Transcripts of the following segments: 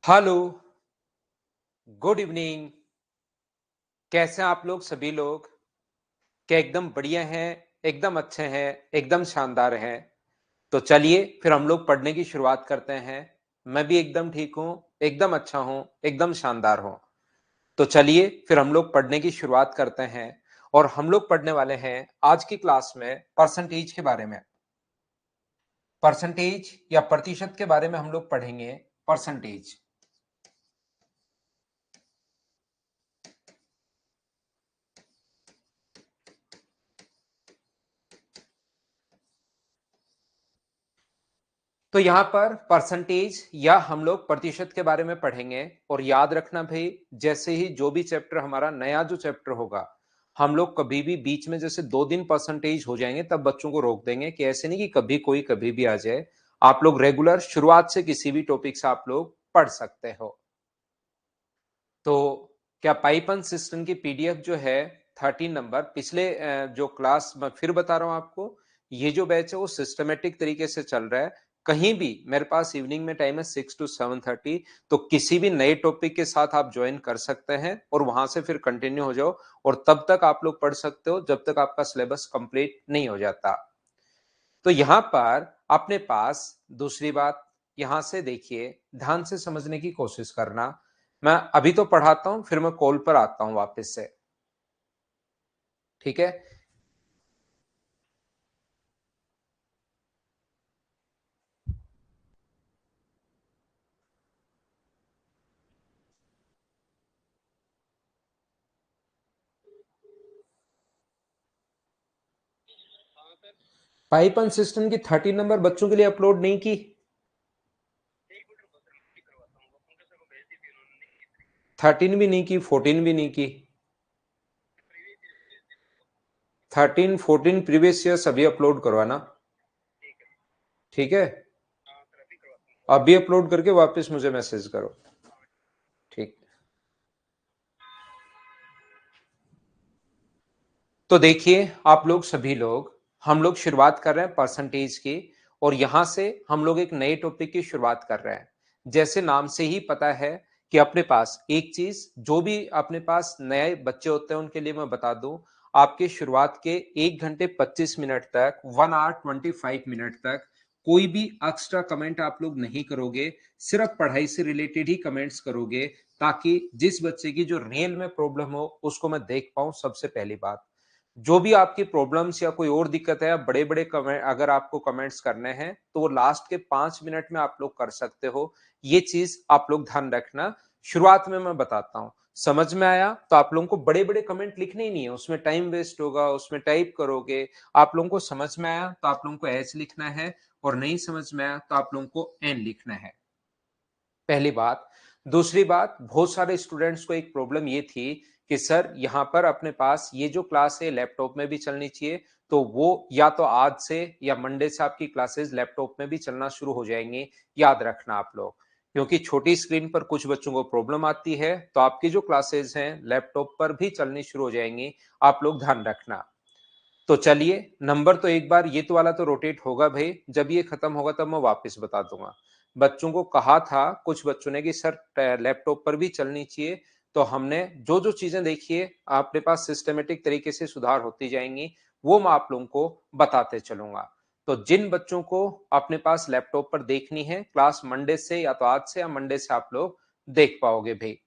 Hello, good evening. कैसे हैं आप लोग सभी लोग? क्या एकदम बढ़िया हैं, एकदम अच्छे हैं, एकदम शानदार हैं? तो चलिए फिर हम लोग पढ़ने की शुरुआत करते हैं। मैं भी एकदम ठीक हूँ, एकदम अच्छा हूँ, एकदम शानदार हूँ। तो चलिए फिर हम लोग पढ़ने की शुरुआत करते हैं और हम लोग पढ़ने वाले हैं आज की क्लास में परसेंटेज के बारे में। परसेंटेज या प्रतिशत के बारे में हम लोग पढ़ेंगे। परसेंटेज। तो यहाँ पर परसेंटेज या हम लोग प्रतिशत के बारे में पढ़ेंगे। और याद रखना भाई, जैसे ही जो भी चैप्टर हमारा नया जो चैप्टर होगा, हम लोग कभी भी बीच में जैसे 2 दिन परसेंटेज हो जाएंगे तब बच्चों को रोक देंगे कि ऐसे नहीं कि कभी कोई कभी भी आ जाए। आप लोग रेगुलर शुरुआत से किसी भी टॉपिक से आप लोग पढ़ सकते हो। तो क्या पाइपन सिस्टम की पीडीएफ जो है 13 नंबर पिछले जो क्लास मैं फिर बता रहा हूं आपको, ये जो बैच है वो सिस्टमेटिक तरीके से चल रहा है। कहीं भी मेरे पास इवनिंग में टाइम है 6 to 7:30। तो किसी भी नए टॉपिक के साथ आप ज्वाइन कर सकते हैं और वहां से फिर कंटिन्यू हो जाओ। और तब तक आप लोग पढ़ सकते हो जब तक आपका सिलेबस कंप्लीट नहीं हो जाता। तो यहां पर अपने पास दूसरी बात, यहां से देखिए, ध्यान से समझने की कोशिश करना। मैं अभी तो पढ़ाता हूं, फिर मैं कॉल पर आता हूं वापस से। ठीक है। पाइपन सिस्टम की 13 नंबर बच्चों के लिए अपलोड नहीं की। 13 भी नहीं की, 14 भी नहीं की। 13 14 प्रीवियस ईयर सभी अपलोड करवाना। ठीक है। अभी अपलोड करके वापस मुझे मैसेज करो। ठीक। तो देखिए आप लोग सभी लोग, हम लोग शुरुआत कर रहे हैं परसेंटेज की। और यहां से हम लोग एक नए टॉपिक की शुरुआत कर रहे हैं। जैसे नाम से ही पता है कि अपने पास एक चीज, जो भी अपने पास नए बच्चे होते हैं उनके लिए मैं बता दूं, आपके शुरुआत के 1 घंटे 25 मिनट तक 1 hour 25 मिनट तक कोई भी एक्स्ट्रा कमेंट आप लोग नहीं करोगे। सिर्फ पढ़ाई से रिलेटेड ही कमेंट्स करोगे, ताकि जिस बच्चे की जो रियल में प्रॉब्लम हो उसको मैं देख पाऊं। सबसे पहली बात, जो भी आपकी प्रॉब्लम्स या कोई और दिक्कत है, बड़े बड़े कमेंट अगर आपको कमेंट्स करने हैं तो वो लास्ट के 5 मिनट में आप लोग कर सकते हो। ये चीज आप लोग ध्यान रखना। शुरुआत में मैं बताता हूं। समझ में आया तो आप लोगों को बड़े बड़े कमेंट लिखने ही नहीं है, उसमें टाइम वेस्ट होगा, उसमें टाइप करोगे। आप लोगों को समझ में आया तो आप लोगों को एच लिखना है, और नहीं समझ में आया तो आप लोगों को एन लिखना है। पहली बात। दूसरी बात, बहुत सारे स्टूडेंट्स को एक प्रॉब्लम ये थी कि सर यहाँ पर अपने पास ये जो क्लास है लैपटॉप में भी चलनी चाहिए। तो वो या तो आज से या मंडे से आपकी क्लासेस लैपटॉप में भी चलना शुरू हो जाएंगी। याद रखना आप लोग, क्योंकि छोटी स्क्रीन पर कुछ बच्चों को प्रॉब्लम आती है, तो आपकी जो क्लासेस हैं लैपटॉप पर भी चलनी शुरू हो जाएंगी। आप लोग ध्यान रखना। तो चलिए, नंबर तो एक बार ये तो वाला तो रोटेट होगा भाई, जब ये खत्म होगा तब मैं वापस बता दूंगा। बच्चों को कहा था कुछ बच्चों ने कि सर लैपटॉप पर भी चलनी चाहिए। तो हमने जो जो चीजें देखी है आपके पास सिस्टमेटिक तरीके से सुधार होती जाएंगी, वो मैं आप लोगों को बताते चलूंगा। तो जिन बच्चों को अपने पास लैपटॉप पर देखनी है, क्लास मंडे से या तो आज से या मंडे से आप लोग देख पाओगे भाई।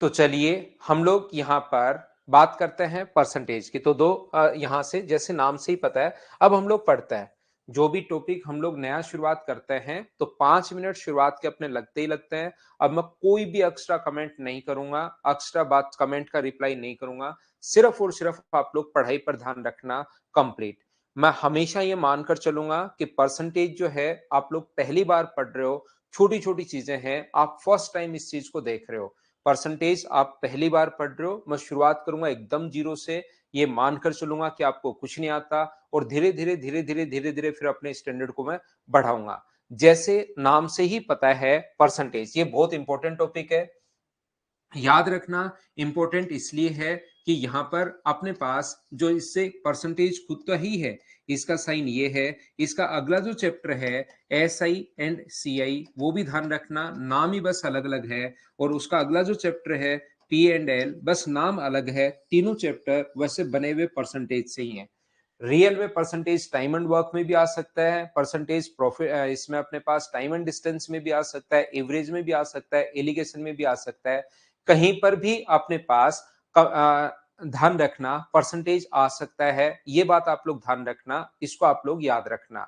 तो चलिए हम लोग यहाँ पर बात करते हैं परसेंटेज की। तो यहां से जैसे नाम से ही पता है, अब हम लोग पढ़ते हैं। जो भी टॉपिक हम लोग नया शुरुआत करते हैं तो 5 मिनट शुरुआत के अपने लगते ही लगते हैं। अब मैं कोई भी एक्स्ट्रा कमेंट नहीं करूंगा, एक्स्ट्रा बात कमेंट का रिप्लाई नहीं करूंगा। सिर्फ और सिर्फ आप लोग पढ़ाई पर ध्यान रखना कंप्लीट। मैं हमेशा ये मानकर चलूंगा कि परसेंटेज जो है आप लोग पहली बार पढ़ रहे हो, छोटी छोटी चीजें हैं, आप फर्स्ट टाइम इस चीज को देख रहे हो। परसेंटेज आप पहली बार पढ़ रहे हो, मैं शुरुआत करूंगा एकदम जीरो से। ये मानकर चलूंगा कि आपको कुछ नहीं आता, और धीरे धीरे धीरे धीरे धीरे धीरे फिर अपने स्टैंडर्ड को मैं बढ़ाऊंगा। जैसे नाम से ही पता है, परसेंटेज ये बहुत इंपॉर्टेंट टॉपिक है। याद रखना, इंपॉर्टेंट इसलिए है कि यहां पर अपने पास जो इससे परसेंटेज खुद का ही है, इसका साइन ये है। इसका अगला जो चैप्टर है SI एंड CI, वो भी ध्यान रखना, नाम ही बस अलग अलग है। और उसका अगला जो चैप्टर है P&L, बस नाम अलग है, तीनों चैप्टर वैसे बने हुए परसेंटेज से ही हैं। रियल में परसेंटेज टाइम एंड वर्क में भी आ सकता है, परसेंटेज प्रॉफिट इसमें अपने पास टाइम एंड डिस्टेंस में भी आ सकता है, एवरेज में भी आ सकता है, एलिगेशन में भी आ सकता है। कहीं पर भी अपने पास ध्यान रखना परसेंटेज आ सकता है। ये बात आप लोग ध्यान रखना, इसको आप लोग याद रखना।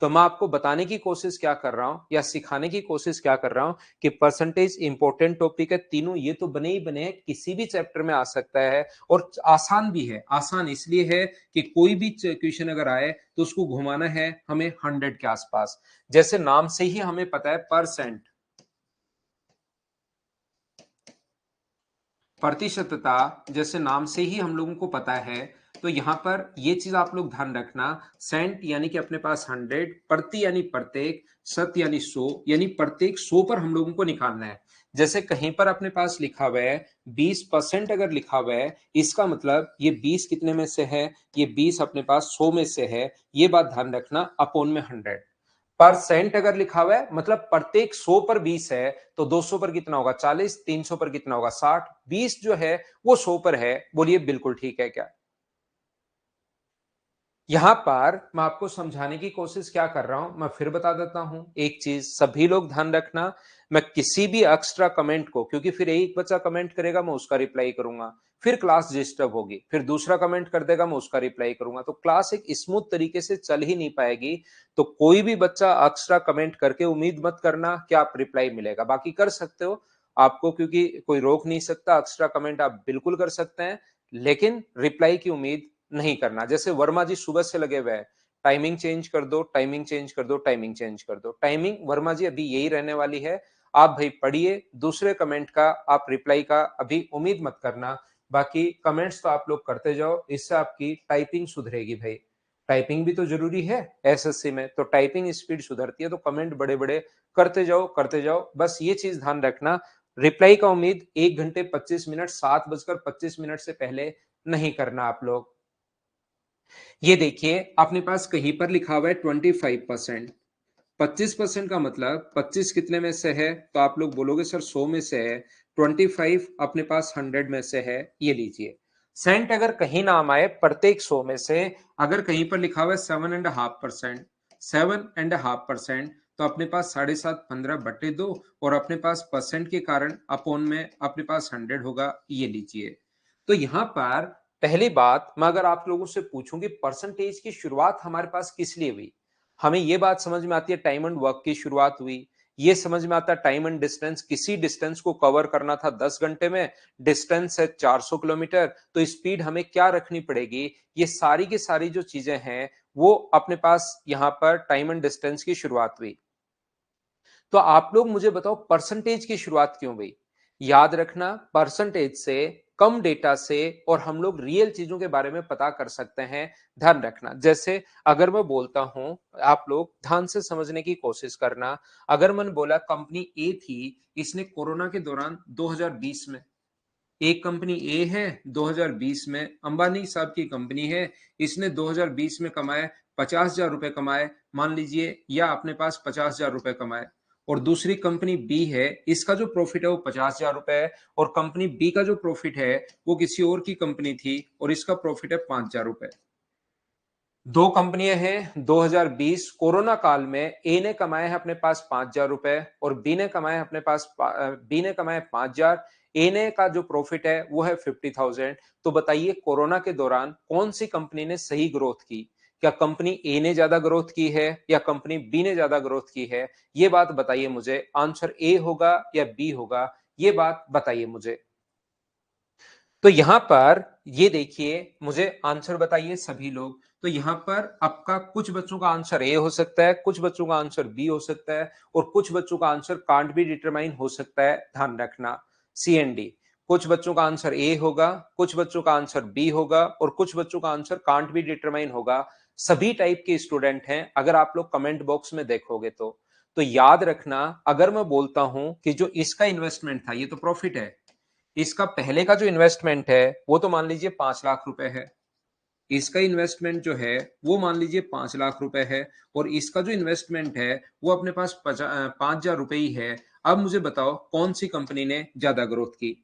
तो मैं आपको बताने की कोशिश क्या कर रहा हूं या सिखाने की कोशिश क्या कर रहा हूं कि परसेंटेज इंपॉर्टेंट टॉपिक है, तीनों ये तो बने ही बने हैं, किसी भी चैप्टर में आ सकता है और आसान भी है। आसान इसलिए है कि कोई भी क्वेश्चन अगर आए तो उसको घुमाना है हमें 100 के आसपास। जैसे नाम से ही हमें पता है परसेंट, प्रतिशतता, जैसे नाम से ही हम लोगों को पता है। तो यहां पर ये चीज आप लोग ध्यान रखना, सेंट यानी कि अपने पास 100, प्रति यानी प्रत्येक, शत यानी 100, यानी प्रत्येक 100 पर हम लोगों को निकालना है। जैसे कहीं पर अपने पास लिखा हुआ है 20% अगर लिखा हुआ है, इसका मतलब ये 20 कितने में से है, ये 20 अपने पास 100 में से है। ये बात ध्यान रखना, अपॉन में 100। परसेंट अगर लिखा हुआ है मतलब प्रत्येक 100 पर 20 है, तो 200 पर कितना होगा 40, 300 पर कितना होगा 60, 20 जो है वो 100 पर है। बोलिए बिल्कुल ठीक है क्या? यहां पर मैं आपको समझाने की कोशिश क्या कर रहा हूं, मैं फिर बता देता हूं एक चीज, सभी लोग ध्यान रखना। मैं किसी भी एक्स्ट्रा कमेंट को, क्योंकि फिर एक बच्चा कमेंट करेगा मैं उसका रिप्लाई करूंगा, फिर क्लास डिस्टर्ब होगी, फिर दूसरा कमेंट कर देगा मैं उसका रिप्लाई करूंगा, तो क्लास एक स्मूथ तरीके से चल ही नहीं पाएगी। तो कोई भी बच्चा एक्स्ट्रा कमेंट करके उम्मीद मत करना कि आप रिप्लाई मिलेगा। बाकी कर सकते हो आपको, क्योंकि कोई रोक नहीं सकता, एक्स्ट्रा कमेंट आप बिल्कुल कर सकते हैं, लेकिन रिप्लाई की उम्मीद नहीं करना। जैसे वर्मा जी सुबह से लगे हुए हैं, टाइमिंग चेंज कर दो, टाइमिंग चेंज कर दो, टाइमिंग चेंज कर दो, टाइमिंग वर्मा जी अभी यही रहने वाली है। आप भाई पढ़िए, दूसरे कमेंट का आप रिप्लाई का अभी उम्मीद मत करना। बाकी कमेंट्स तो आप लोग करते जाओ, इससे आपकी टाइपिंग सुधरेगी भाई। टाइपिंग भी तो जरूरी है एसएससी में, तो टाइपिंग स्पीड सुधरती है, तो कमेंट बड़े बड़े करते जाओ करते जाओ। बस ये चीज ध्यान रखना, रिप्लाई का उम्मीद 1 घंटे 25 मिनट 7:25 से पहले नहीं करना आप लोग। ये देखिए अपने पास कहीं पर लिखा हुआ है 25%। 25% का मतलब 25 कितने में से है, तो आप लोग बोलोगे सर 100 में से है। 25 अपने पास 100 में से है, ये लीजिए। सेंट अगर कहीं नाम आए प्रत्येक 100 में से, अगर कहीं पर लिखा हुआ है 7.5%, 7.5%, तो अपने पास 7.5 15/2, और अपने पास परसेंट के कारण अपॉन में अपने पास 100 होगा, ये लीजिए। तो यहां पर पहली बात, मैं अगर आप लोगों से पूछूं कि परसेंटेज की शुरुआत हमारे पास किस लिए हुई, हमें ये बात समझ में आती है टाइम एंड वर्क की शुरुआत हुई। ये समझ में आता है टाइम एंड डिस्टेंस, किसी डिस्टेंस को कवर करना था 10 घंटे में, डिस्टेंस है 400 किलोमीटर, तो स्पीड हमें क्या रखनी पड़ेगी। ये सारी की सारी जो चीजें हैं वो अपने पास यहां पर टाइम एंड डिस्टेंस की शुरुआत हुई। तो आप लोग मुझे बताओ परसेंटेज की शुरुआत क्यों हुई। याद रखना, परसेंटेज से, कम डेटा से और हम लोग रियल चीजों के बारे में पता कर सकते हैं। ध्यान रखना, जैसे अगर मैं बोलता हूं, आप लोग ध्यान से समझने की कोशिश करना। अगर मैंने बोला कंपनी ए थी, इसने कोरोना के दौरान 2020 में, एक कंपनी ए है 2020 में, अंबानी साहब की कंपनी है, इसने 2020 में कमाए 50,000 रुपए कमाए, मान लीजिए, या अपने पास 50,000 रुपए कमाए। और दूसरी कंपनी बी है, इसका जो प्रॉफिट है वो 50,000 रुपए है, और कंपनी बी का जो प्रॉफिट है वो किसी और की कंपनी थी और इसका प्रॉफिट है 5,000 रुपए। दो कंपनियां हैं, 2020 कोरोना काल में ए ने कमाए हैं अपने पास 5,000 रुपए और बी ने कमाए अपने पास बी ने कमाए 5,000। ए ने का जो प्रॉफिट है वो है 50,000। तो बताइए कोरोना के दौरान कौन सी कंपनी ने सही ग्रोथ की, क्या कंपनी ए ने ज्यादा ग्रोथ की है या कंपनी बी ने ज्यादा ग्रोथ की है। ये बात बताइए मुझे, आंसर ए होगा या बी होगा, ये बात बताइए मुझे। तो यहां पर ये देखिए, मुझे आंसर बताइए सभी लोग। तो यहां पर आपका कुछ बच्चों का आंसर ए हो सकता है, कुछ बच्चों का आंसर बी हो सकता है, और कुछ बच्चों का आंसर कांट बी डिटरमाइन हो सकता है। ध्यान रखना, सी एंड डी। कुछ बच्चों का आंसर ए होगा, कुछ बच्चों का आंसर बी होगा, और कुछ बच्चों का आंसर कांट बी डिटरमाइन होगा। सभी टाइप के स्टूडेंट हैं, अगर आप लोग कमेंट बॉक्स में देखोगे तो याद रखना, अगर मैं बोलता हूं कि जो इसका इन्वेस्टमेंट था, ये तो प्रॉफिट है, इसका पहले का जो इन्वेस्टमेंट है वो तो मान लीजिए 5 लाख रुपए है। इसका इन्वेस्टमेंट जो है वो मान लीजिए 5 लाख रुपए है और इसका जो इन्वेस्टमेंट है वो अपने पास 5,000 रुपए ही है। अब मुझे बताओ कौन सी कंपनी ने ज्यादा ग्रोथ की?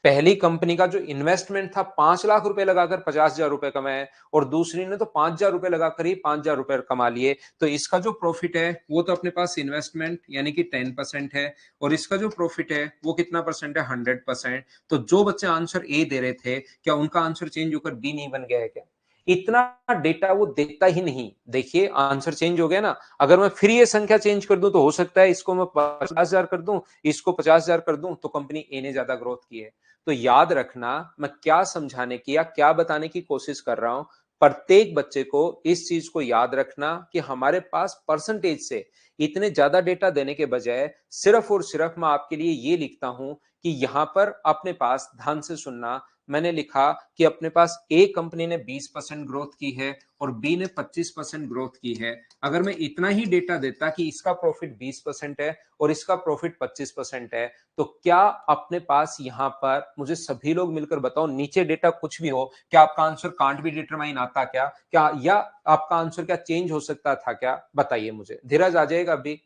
पहली कंपनी का जो इन्वेस्टमेंट था 5 लाख रुपए लगाकर 50,000 रुपए कमाए और दूसरी ने तो 5,000 रुपए लगाकर ही 5,000 रुपए कमा लिए। तो इसका जो प्रॉफिट है वो तो अपने पास इन्वेस्टमेंट यानी कि 10% है और इसका जो प्रॉफिट है वो कितना परसेंट है? 100%। तो जो बच्चे आंसर ए दे रहे थे क्या उनका आंसर चेंज होकर बी नहीं बन गया है क्या? इतना डेटा वो देता ही नहीं। देखिए आंसर चेंज हो गया ना। अगर मैं फिर ये संख्या चेंज कर दूं तो हो सकता है इसको मैं 50,000 कर दूं, इसको 50,000 कर दूं तो कंपनी ए ने ज्यादा ग्रोथ की है। तो याद रखना मैं क्या समझाने की या क्या बताने की कोशिश कर रहा हूं। प्रत्येक बच्चे को इस चीज को याद रखना कि हमारे पास परसेंटेज से इतने ज्यादा डेटा देने के बजाय सिर्फ और सिर्फ मैं आपके लिए ये लिखता हूं कि यहां पर अपने पास ध्यान से सुनना। मैंने लिखा कि अपने पास ए कंपनी ने 20% ग्रोथ की है और बी ने 25% ग्रोथ की है। अगर मैं इतना ही डेटा देता कि इसका प्रॉफिट 20% है और इसका प्रॉफिट 25% है तो क्या अपने पास यहां पर मुझे सभी लोग मिलकर बताओ नीचे डेटा कुछ भी हो क्या आपका आंसर कांट बी डिटरमाइन आता क्या या आपका आंसर क्या चेंज हो सकता था क्या? बताइए मुझे। धीरज आ जाएगा अभी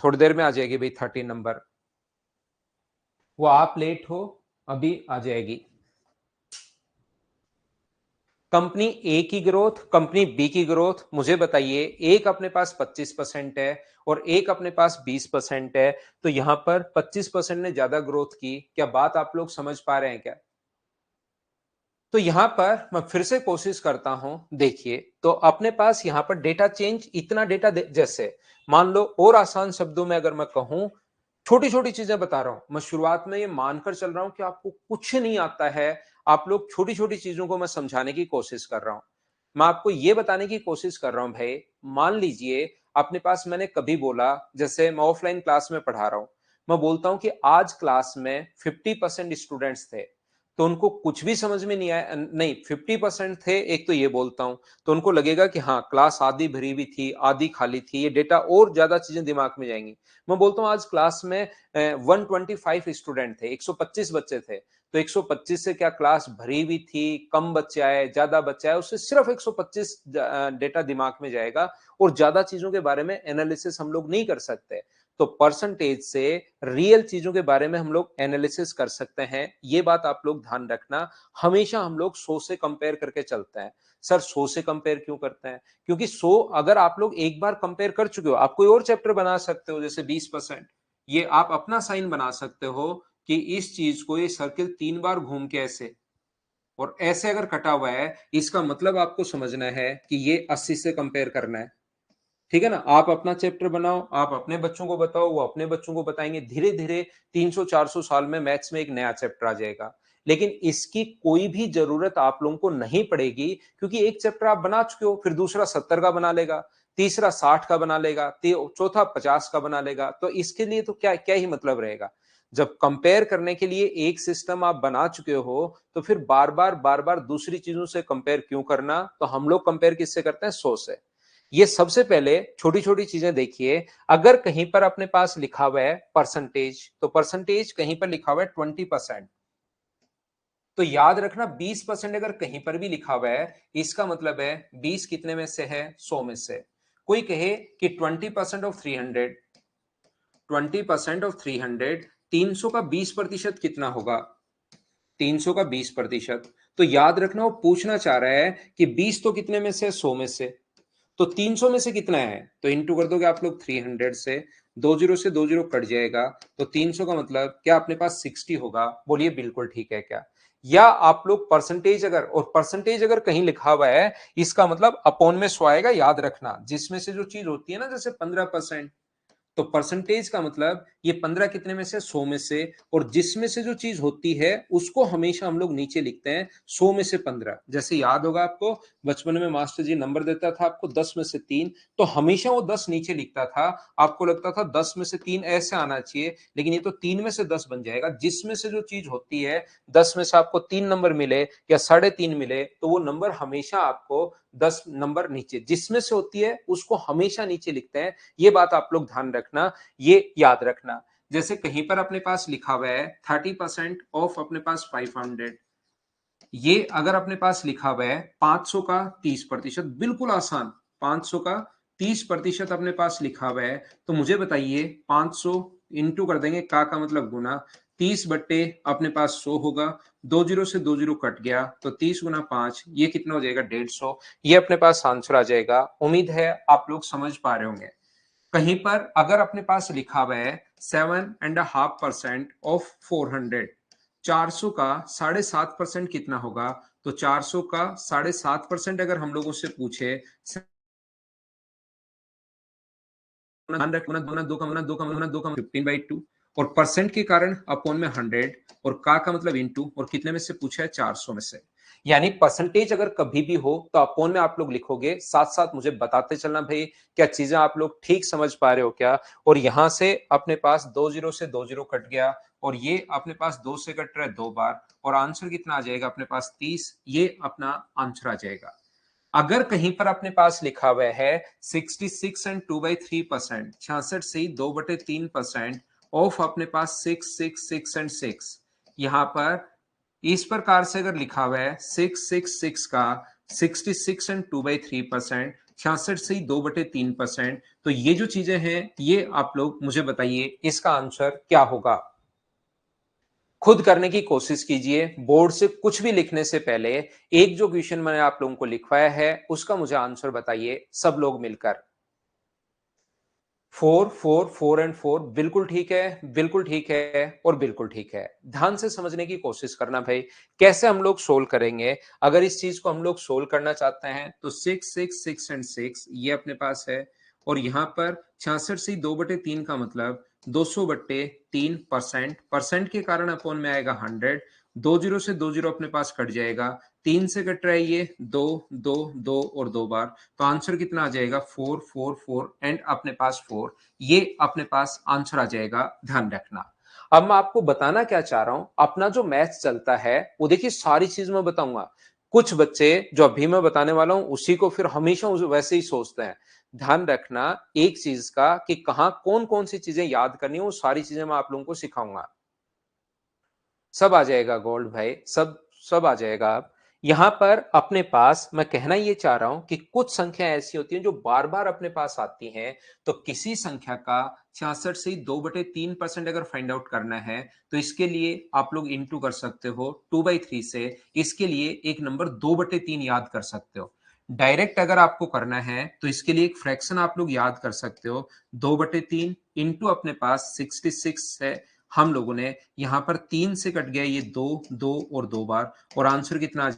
थोड़ी देर में आ जाएगी भाई 13 नंबर। वो आप लेट हो अभी आ जाएगी। कंपनी ए की ग्रोथ कंपनी बी की ग्रोथ मुझे बताइए। एक अपने पास 25% है और एक अपने पास 20% है। तो यहां पर 25% ने ज्यादा ग्रोथ की। क्या बात आप लोग समझ पा रहे हैं क्या? तो यहां पर मैं फिर से कोशिश करता हूं। देखिए तो अपने पास यहां पर डेटा चेंज इतना डेटा जैसे मान लो और आसान शब्दों में अगर मैं कहूं छोटी छोटी चीजें बता रहा हूं। मैं शुरुआत में ये मानकर चल रहा हूं कि आपको कुछ नहीं आता है। आप लोग छोटी छोटी चीजों को मैं समझाने की कोशिश कर रहा हूं। मैं आपको ये बताने की कोशिश कर रहा हूं भाई। मान लीजिए अपने पास मैंने कभी बोला जैसे मैं ऑफलाइन क्लास में पढ़ा रहा हूं। मैं बोलता हूं कि आज क्लास में 50% स्टूडेंट्स थे तो उनको कुछ भी समझ में नहीं आया। नहीं 50% थे एक तो ये बोलता हूं तो उनको लगेगा कि हाँ क्लास आधी भरी हुई थी आधी खाली थी। ये डेटा और ज्यादा चीजें दिमाग में जाएंगी। मैं बोलता हूँ आज क्लास में 125 स्टूडेंट थे 125 बच्चे थे तो 125 से क्या क्लास भरी हुई थी कम बच्चे आए ज्यादा बच्चे आए उससे सिर्फ 125 डेटा दिमाग में जाएगा और ज्यादा चीजों के बारे में एनालिसिस हम लोग नहीं कर सकते। तो परसेंटेज से रियल चीजों के बारे में हम लोग एनालिसिस कर सकते हैं। ये बात आप लोग ध्यान रखना। हमेशा हम लोग 100 से कंपेयर करके चलते हैं। सर 100 से कंपेयर क्यों करते हैं? क्योंकि 100 अगर आप लोग एक बार कंपेयर कर चुके हो आप कोई और चैप्टर बना सकते हो जैसे 20%। ये आप अपना साइन बना सकते हो कि इस चीज को ये सर्किल 3 बार घूम के ऐसे और ऐसे अगर कटा हुआ है इसका मतलब आपको समझना है कि ये 80 से कंपेयर करना है। ठीक है ना। आप अपना चैप्टर बनाओ आप अपने बच्चों को बताओ वो अपने बच्चों को बताएंगे धीरे धीरे 300-400 साल में मैथ्स में एक नया चैप्टर आ जाएगा। लेकिन इसकी कोई भी जरूरत आप लोगों को नहीं पड़ेगी क्योंकि एक चैप्टर आप बना चुके हो फिर दूसरा 70 का बना लेगा तीसरा 60 का बना लेगा चौथा 50 का बना लेगा। तो इसके लिए तो क्या क्या ही मतलब रहेगा। जब कंपेयर करने के लिए एक सिस्टम आप बना चुके हो तो फिर बार बार दूसरी चीजों से कंपेयर क्यों करना। तो हम लोग कंपेयर किससे करते हैं? 100 से। ये सबसे पहले छोटी छोटी चीजें देखिए। अगर कहीं पर अपने पास लिखा हुआ है परसेंटेज तो परसेंटेज कहीं पर लिखा हुआ है 20%। तो याद रखना 20% अगर कहीं पर भी लिखा हुआ है इसका मतलब है 20 कितने में से है? 100 में से। कोई कहे कि 20% ऑफ 300 20% ऑफ 300 300 का 20% कितना होगा? 300 का 20%। तो याद रखना वो पूछना चाह रहा है कि 20 तो कितने में से? 100 में से। तो 300 में से कितना है तो इंटू कर दोगे आप लोग 300 से। 20 से 20 कट जाएगा तो 300 का मतलब क्या अपने पास 60 होगा? बोलिए बिल्कुल ठीक है क्या? या आप लोग परसेंटेज अगर और परसेंटेज अगर कहीं लिखा हुआ है इसका मतलब अपॉन में 100 आएगा। याद रखना जिसमें से जो चीज होती है ना जैसे 15% तो परसेंटेज का मतलब ये 15 कितने में से? 100 में से। और जिसमें से जो चीज होती है उसको हमेशा हम लोग नीचे लिखते हैं 100 में से 15। जैसे याद होगा आपको बचपन में मास्टर जी नंबर देता था आपको 10 में से 3 तो हमेशा वो 10 नीचे लिखता था। आपको लगता था 10 में से 3 ऐसे आना चाहिए लेकिन ये तो 3 में से 10 बन जाएगा। जिसमें से जो चीज होती है 10 में से आपको 3 नंबर मिले या 3.5 मिले तो वो नंबर हमेशा आपको 10 नंबर नीचे जिसमें से होती है उसको हमेशा नीचे लिखते हैं। ये बात आप लोग ध्यान रखना। ये याद रखना। जैसे कहीं पर अपने पास लिखा हुआ है 30% ऑफ अपने पास 500 ये अगर अपने पास लिखा हुआ है 500 का 30%, बिल्कुल आसान। 500 का 30% अपने पास लिखा हुआ है, तो मुझे बताइए 500 इंटू कर देंगे, का मतलब गुना, 30 बट्टे अपने पास 100 होगा, 2 जीरो से 2 जीरो कट गया, तो 30 गुना 5, ये कितना हो जाएगा 150। ये अपने पास आंसर आ जाएगा। उम्मीद है आप लोग समझ पा रहे होंगे। कहीं पर अगर अपने पास लिखा हुआ है 7.5% ऑफ 400, 400 का 7.5% कितना होगा? तो 400 का 7.5% अगर हम लोगों से पूछे, ध्यान रखना, दो का 15/2, और परसेंट के कारण अपॉन में 100, और का मतलब इनटू, और कितने में से पूछा है? 400 में से। यानी परसेंटेज अगर कभी भी हो तो अपॉन में आप लोग लिखोगे, साथ साथ मुझे बताते चलना भाई, क्या चीजें आप लोग ठीक समझ पा रहे हो क्या? और यहां से अपने पास 2 जीरो से 2 जीरो कट गया, और ये अपने पास 2 से कट रहा है 2 बार, और आंसर कितना आ जाएगा अपने पास? 30। ये अपना आंसर आ जाएगा। अगर कहीं पर अपने पास लिखा हुआ है 66 एंड 2/3%, 66 से 2/3% ऑफ अपने पास 6 यहां पर इस प्रकार से अगर लिखा हुआ है 666 का 66 एंड 2/3%, 66 से 2/3%, तो ये जो चीजें हैं ये आप लोग मुझे बताइए इसका आंसर क्या होगा? खुद करने की कोशिश कीजिए। बोर्ड से कुछ भी लिखने से पहले एक जो क्वेश्चन मैंने आप लोगों को लिखवाया है उसका मुझे आंसर बताइए सब लोग मिलकर। 4 4 4 एंड 4 बिल्कुल ठीक है, बिल्कुल ठीक है, और बिल्कुल ठीक है। ध्यान से समझने की कोशिश करना भाई, कैसे हम लोग सोल्व करेंगे। अगर इस चीज को हम लोग सोल्व करना चाहते हैं तो 6 6 6 एंड 6 ये अपने पास है, और यहां पर 66 से 2/3 का मतलब 200/3%, परसेंट के कारण अपॉन में आएगा 100, 2 जीरो से 2 जीरो अपने पास कट जाएगा, 3 से कट रहा है ये 2 2 2 और 2 बार, तो आंसर कितना आ जाएगा? 4 4 4 एंड अपने पास 4। ये अपने पास आंसर आ जाएगा, ध्यान रखना। अब मैं आपको बताना क्या चाह रहा हूं, अपना जो मैथ्स चलता है वो देखिए सारी चीज मैं बताऊंगा। कुछ बच्चे जो अभी मैं बताने वाला हूं उसी को फिर हमेशा वैसे ही सोचते हैं। ध्यान रखना एक चीज का कि कहां कौन कौन सी चीजें याद करनी है, वो सारी चीजें मैं आप लोगों को सिखाऊंगा। सब आ जाएगा गोल्ड भाई, सब सब आ जाएगा। अब यहां पर अपने पास मैं कहना ये चाह रहा हूं कि कुछ संख्या ऐसी होती हैं जो बार बार अपने पास आती हैं, तो किसी संख्या का 66 से 2/3% अगर फाइंड आउट करना है तो इसके लिए आप लोग इंटू कर सकते हो 2/3 से। इसके लिए एक नंबर 2/3 याद कर सकते हो। डायरेक्ट अगर आपको करना है तो इसके लिए एक फ्रैक्शन आप लोग याद कर सकते हो, 2/3 इंटू अपने पास 66 है। हम लोगों ने यहां पर 3 से कट गया ये 2 2 और 2 बार, और आंसर कितना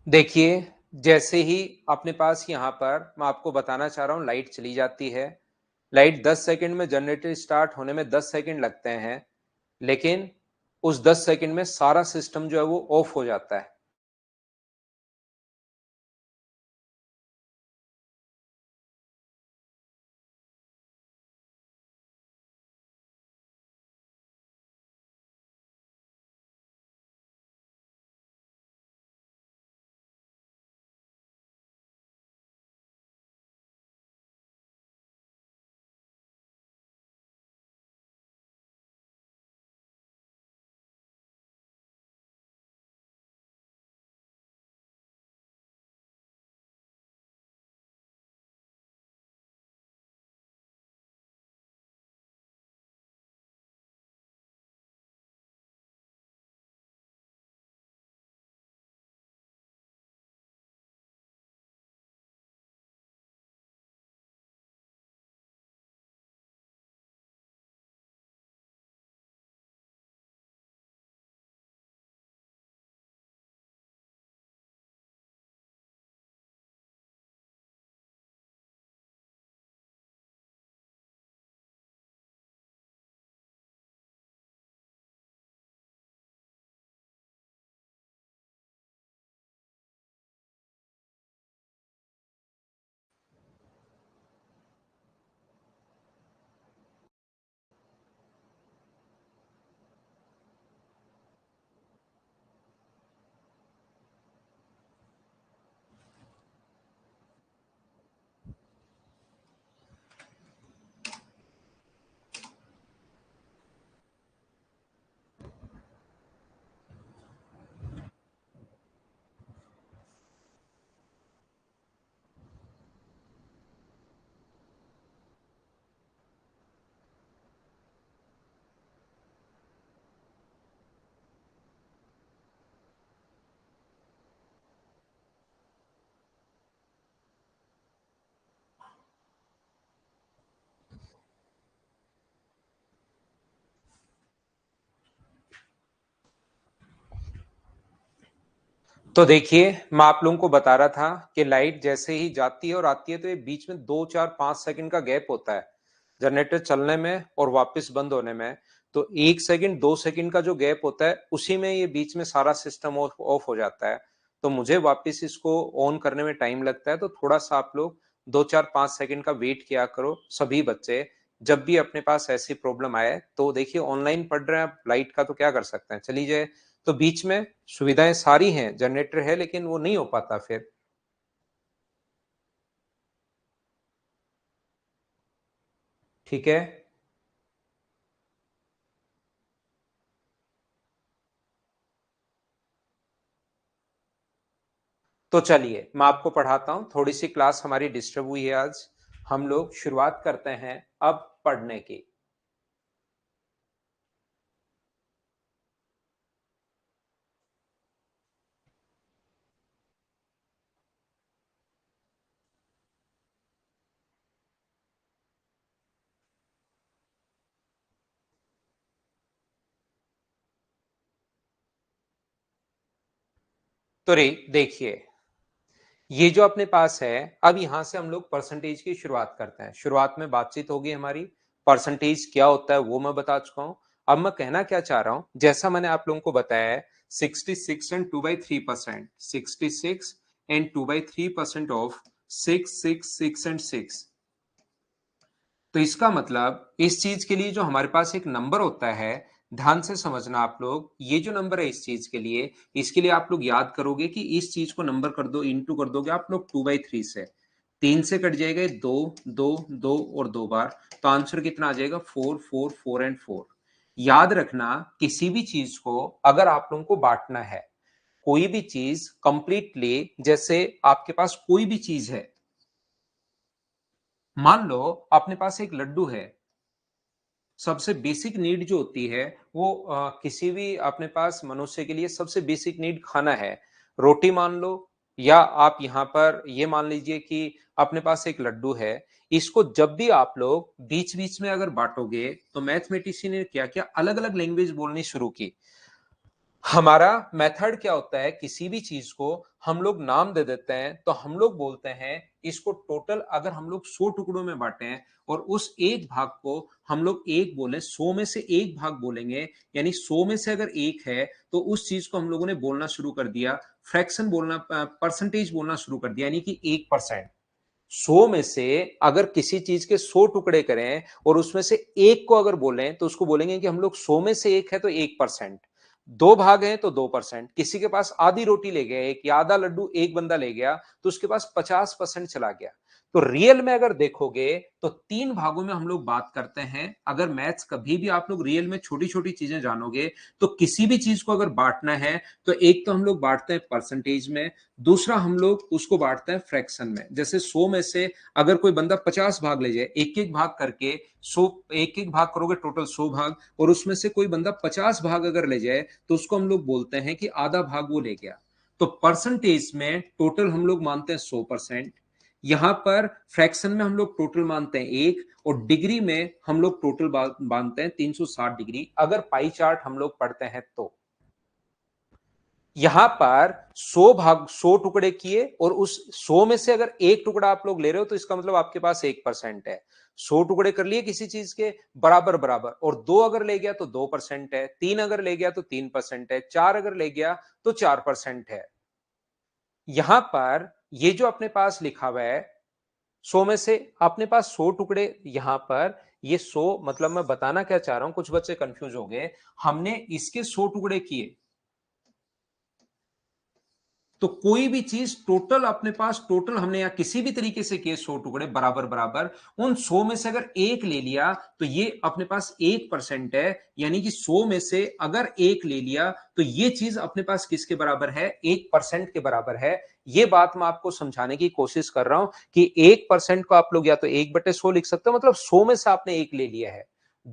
देखिए, जैसे ही अपने पास यहाँ पर मैं आपको बताना चाह रहा हूँ लाइट चली जाती है। लाइट 10 सेकंड में जनरेटर स्टार्ट होने में 10 सेकंड लगते हैं, लेकिन उस 10 सेकंड में सारा सिस्टम जो है वो ऑफ हो जाता है। तो देखिए, मैं आप लोगों को बता रहा था कि लाइट जैसे ही जाती है और आती है तो ये बीच में 2, 4, 5 सेकंड का गैप होता है, जनरेटर चलने में और वापस बंद होने में। तो 1 सेकंड, 2 सेकंड का जो गैप होता है, उसी में ये बीच में सारा सिस्टम ऑफ ऑफ हो जाता है। तो मुझे वापस इसको ऑन करने में टाइम लगता है, तो थोड़ा-सा आप लोग 2, 4, 5 सेकंड का वेट किया करो सभी बच्चे। जब भी अपने पास ऐसी प्रॉब्लम आए, तो देखिए ऑनलाइन पढ़ रहे हैं आप, लाइट का तो क्या कर सकते हैं, चली जाए। तो बीच में सुविधाएं सारी हैं, जनरेटर है लेकिन वो नहीं हो पाता फिर। ठीक है, तो चलिए मैं आपको पढ़ाता हूँ। थोड़ी सी क्लास हमारी डिस्टर्ब हुई है आज। हम लोग शुरुआत करते हैं अब पढ़ने की। तो रे देखिए, ये जो अपने पास है, अब यहां से हम लोग परसेंटेज की शुरुआत करते हैं। शुरुआत में बातचीत होगी हमारी, परसेंटेज क्या होता है वो मैं बता चुका हूं। अब मैं कहना क्या चाह रहा हूं, जैसा मैंने आप लोगों को बताया है, 66 एंड 2/3%, 66 एंड 2/3% ऑफ 6 एंड 6। तो इसका मतलब इस चीज के लिए जो हमारे पास एक नंबर होता है, ध्यान से समझना आप लोग, ये जो नंबर है इस चीज के लिए, इसके लिए आप लोग याद करोगे कि इस चीज को नंबर कर दो, इंटू कर दोगे आप लोग 2/3 से। 3 से कट जाएगा 2, 2, 2 और 2 बार, तो आंसर कितना आ जाएगा? 4, 4, 4 एंड 4। याद रखना, किसी भी चीज को अगर आप लोगों को बांटना है, कोई भी चीज कंप्लीटली, जैसे आपके पास कोई भी चीज है, मान लो अपने पास एक लड्डू है। सबसे बेसिक नीड जो होती है वो किसी भी अपने पास मनुष्य के लिए सबसे बेसिक नीड खाना है। रोटी मान लो, या आप यहाँ पर ये मान लीजिए कि अपने पास एक लड्डू है। इसको जब भी आप लोग बीच बीच में अगर बांटोगे, तो मैथमेटिशियन ने क्या किया, अलग अलग लैंग्वेज बोलनी शुरू की। हमारा मेथड क्या होता है, किसी भी चीज को हम लोग नाम दे देते हैं, तो हम लोग बोलते हैं इसको टोटल, अगर हम लोग 100 टुकड़ों में बांटे और उस एक भाग को हम लोग एक बोले, 100 में से एक भाग बोलेंगे, यानी 100 में से अगर एक है तो उस चीज को हम लोगों ने बोलना शुरू कर दिया, फ्रैक्शन बोलना, परसेंटेज बोलना शुरू कर दिया, यानी कि 1%। 100 में से अगर किसी चीज के 100 टुकड़े करें और उसमें से एक को अगर बोलें तो उसको बोलेंगे कि हम लोग 100 में से एक है तो 1%, दो भाग हैं तो 2%, किसी के पास आधी रोटी ले गया एक या आधा लड्डू एक बंदा ले गया तो उसके पास 50% चला गया। तो रियल में अगर देखोगे तो तीन भागों में हम लोग बात करते हैं। अगर मैथ्स कभी भी आप लोग रियल में छोटी छोटी चीजें जानोगे तो किसी भी चीज को अगर बांटना है तो एक तो हम लोग बांटते हैं परसेंटेज में, दूसरा हम लोग उसको बांटते हैं फ्रैक्शन में। जैसे 100 में से अगर कोई बंदा 50 भाग ले जाए, एक एक भाग करके 100, एक एक भाग करोगे टोटल 100 भाग, और उसमें से कोई बंदा 50 भाग अगर ले जाए तो उसको हम लोग बोलते हैं कि आधा भाग वो ले गया। तो परसेंटेज में टोटल हम लोग मानते हैं 100%, यहां पर फ्रैक्शन में हम लोग टोटल मानते हैं एक, और डिग्री में हम लोग टोटल मानते हैं 360 डिग्री, अगर पाई चार्ट हम लोग पढ़ते हैं तो। यहां पर 100 भाग 100 टुकड़े किए और उस 100 में से अगर एक टुकड़ा आप लोग ले रहे हो तो इसका मतलब आपके पास 1% है। 100 टुकड़े कर लिए किसी चीज के बराबर बराबर, और दो अगर ले गया तो 2% है, तीन अगर ले गया तो 3% है, चार अगर ले गया तो 4% है। यहां पर ये जो अपने पास लिखा हुआ है 100 में से अपने पास 100 टुकड़े, यहां पर ये 100 मतलब मैं बताना क्या चाह रहा हूं, कुछ बच्चे कंफ्यूज हो गए। हमने इसके 100 टुकड़े किए तो कोई भी चीज टोटल अपने पास, टोटल हमने या किसी भी तरीके से किए 100 टुकड़े बराबर बराबर, उन 100 में से अगर एक ले लिया तो ये अपने पास 1% है, यानी कि 100 में से अगर एक ले लिया तो ये चीज अपने पास किसके बराबर है, 1% के बराबर है। ये बात मैं आपको समझाने की कोशिश कर रहा हूं कि 1% को आप लोग या तो 1/100 लिख सकते हो, मतलब 100 में से आपने एक ले लिया है।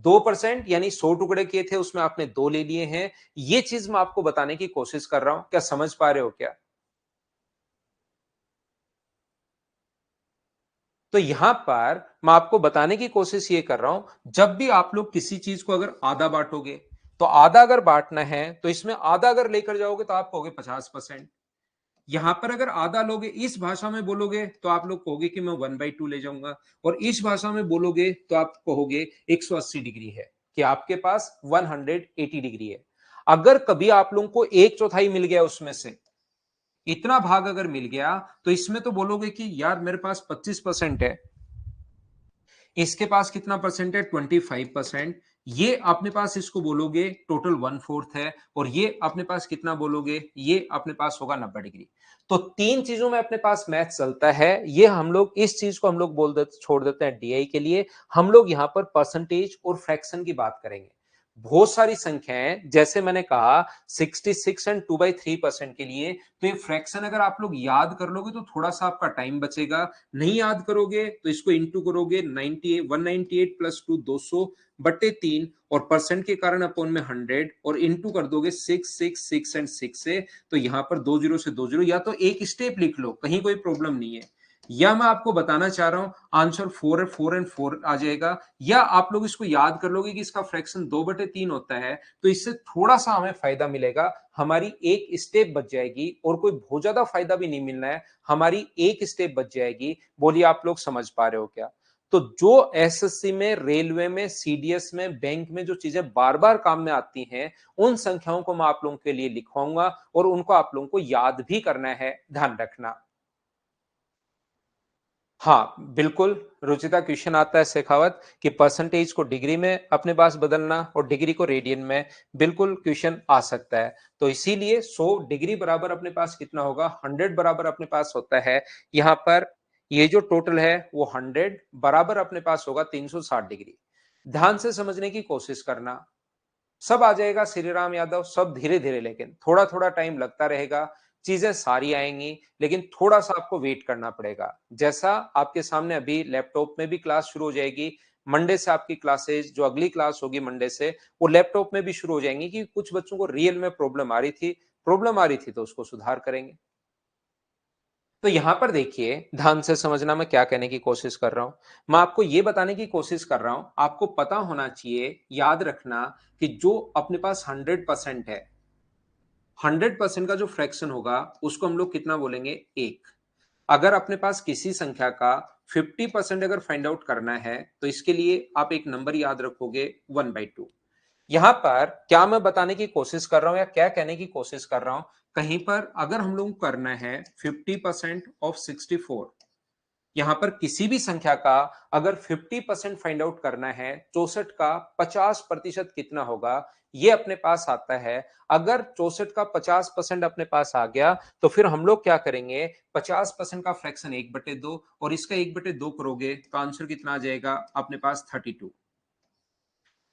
2% यानी 100 टुकड़े किए थे उसमें आपने दो ले लिए हैं। ये चीज मैं आपको बताने की कोशिश कर रहा हूं, क्या समझ पा रहे हो क्या? तो यहां पर मैं आपको बताने की कोशिश ये कर रहा हूं, जब भी आप लोग किसी चीज को अगर आधा बांटोगे तो आधा अगर बांटना है तो इसमें आधा अगर लेकर जाओगे तो आप कहोगे 50%। यहां पर अगर आधा लोगे, इस भाषा में बोलोगे तो आप लोग कहोगे कि मैं 1/2 ले जाऊंगा, और इस भाषा में बोलोगे तो आप कहोगे 180 डिग्री है, कि आपके पास 180 डिग्री है। अगर कभी आप लोगों को एक चौथाई मिल गया, उसमें से इतना भाग अगर मिल गया तो इसमें तो बोलोगे कि यार मेरे पास 25% है, इसके पास कितना परसेंट है, 25%। ये अपने पास इसको बोलोगे टोटल 1/4 है, और ये अपने पास कितना बोलोगे, ये अपने पास होगा 90 डिग्री। तो तीन चीजों में अपने पास मैथ चलता है। ये हम लोग इस चीज को हम लोग बोल देते, छोड़ देते हैं डीआई के लिए। हम लोग यहां पर परसेंटेज और फ्रैक्शन की बात करेंगे। बहुत सारी संख्याएं, जैसे मैंने कहा 66 एंड 2/3% के लिए, तो ये फ्रैक्शन अगर आप लोग याद कर लोगे तो थोड़ा सा आपका टाइम बचेगा। नहीं याद करोगे तो इसको इंटू करोगे, 98 198 प्लस 2 200/3, और परसेंट के कारण अपॉन में 100, और इंटू कर दोगे 6 6 6 एंड 6 से। तो यहां पर दो जीरो से दो जीरो, या तो एक स्टेप लिख लो, कहीं कोई प्रॉब्लम नहीं है। या मैं आपको बताना चाह रहा हूं आंसर 4 एंड 4 आ जाएगा, या आप लोग इसको याद कर लोगे कि इसका फ्रैक्शन 2/3 होता है, तो इससे थोड़ा सा हमें फायदा मिलेगा, हमारी एक स्टेप बच जाएगी, और कोई बहुत ज्यादा फायदा भी नहीं मिलना है, हमारी एक स्टेप बच जाएगी। बोलिए आप लोग समझ पा रहे हो क्या? तो जो एसएससी में, रेलवे में, सीडीएस में, बैंक में जो चीजें बार बार काम में आती हैं, उन संख्याओं को मैं आप लोगों के लिए लिखवाऊंगा और उनको आप लोगों को याद भी करना है, ध्यान रखना। हाँ, बिल्कुल, रुचिता क्वेश्चन आता है शेखावत कि परसेंटेज को डिग्री में अपने पास बदलना और डिग्री को रेडियन में, बिल्कुल क्वेश्चन आ सकता है। तो इसीलिए 100 डिग्री बराबर अपने पास कितना होगा, 100 बराबर अपने पास होता है। यहाँ पर ये जो टोटल है वो 100 बराबर अपने पास होगा 360 डिग्री। ध्यान से समझने की कोशिश करना, सब आ जाएगा श्री राम यादव, सब धीरे धीरे, लेकिन थोड़ा थोड़ा टाइम लगता रहेगा, चीजें सारी आएंगी, लेकिन थोड़ा सा आपको वेट करना पड़ेगा। जैसा आपके सामने अभी लैपटॉप में भी क्लास शुरू हो जाएगी, मंडे से आपकी क्लासेस, जो अगली क्लास होगी मंडे से, वो लैपटॉप में भी शुरू हो जाएंगी, कि कुछ बच्चों को रियल में प्रॉब्लम आ रही थी तो उसको सुधार करेंगे। तो यहां पर देखिए, ध्यान से समझना मैं क्या कहने की कोशिश कर रहा हूं। मैं आपको यह बताने की कोशिश कर रहा हूं, आपको पता होना चाहिए, याद रखना कि जो अपने पास 100% है, 100% का जो फ्रैक्शन होगा उसको हम लोग कितना बोलेंगे? 1। अगर अपने पास किसी संख्या का 50% अगर फाइंड आउट करना है तो इसके लिए आप एक नंबर याद रखोगे 1/2। यहां पर क्या मैं बताने की कोशिश कर रहा हूं या क्या कहने की कोशिश कर रहा हूं, कहीं पर अगर हम लोग करना है 50% ऑफ 64, यहां पर किसी भी संख्या का अगर 50% फाइंड आउट करना है, 64 का 50% कितना होगा, ये अपने पास आता है। अगर 64 का 50% अपने पास आ गया तो फिर हम लोग क्या करेंगे, 50% का फ्रैक्शन 1/2 और इसका 1/2 करोगे तो आंसर कितना आ जाएगा अपने पास? 32।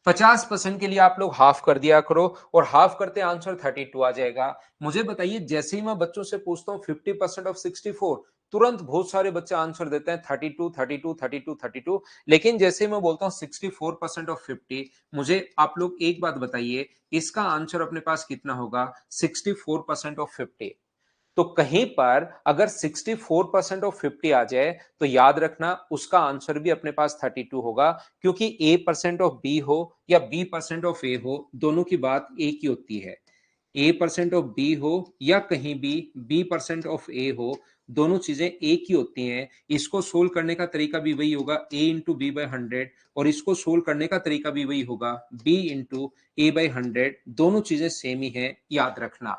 50% के लिए आप लोग हाफ कर दिया करो और हाफ करते आंसर 32 आ जाएगा। मुझे बताइए, जैसे ही मैं बच्चों से पूछता हूँ 50% ऑफ 64, तुरंत बहुत सारे बच्चे आंसर देते हैं 32 32 32 32। लेकिन जैसे ही मैं बोलता हूँ 64% ऑफ 50, मुझे आप लोग एक बात बताइए, इसका आंसर अपने पास कितना होगा? 64% ऑफ 50। तो कहीं पर अगर 64% ऑफ 50 आ जाए तो याद रखना उसका आंसर भी अपने पास 32 होगा, क्योंकि ए परसेंट ऑफ बी हो या बी परसेंट ऑफ ए हो, दोनों की बात एक ही होती है। ए परसेंट ऑफ बी हो या कहीं भी बी परसेंट ऑफ ए हो, दोनों चीजें एक ही होती हैं। इसको सोल्व करने का तरीका भी वही होगा, ए इंटू बी बाई 100, और इसको सोल्व करने का तरीका भी वही होगा, बी इंटू ए बाई 100। दोनों चीजें सेम ही है, याद रखना।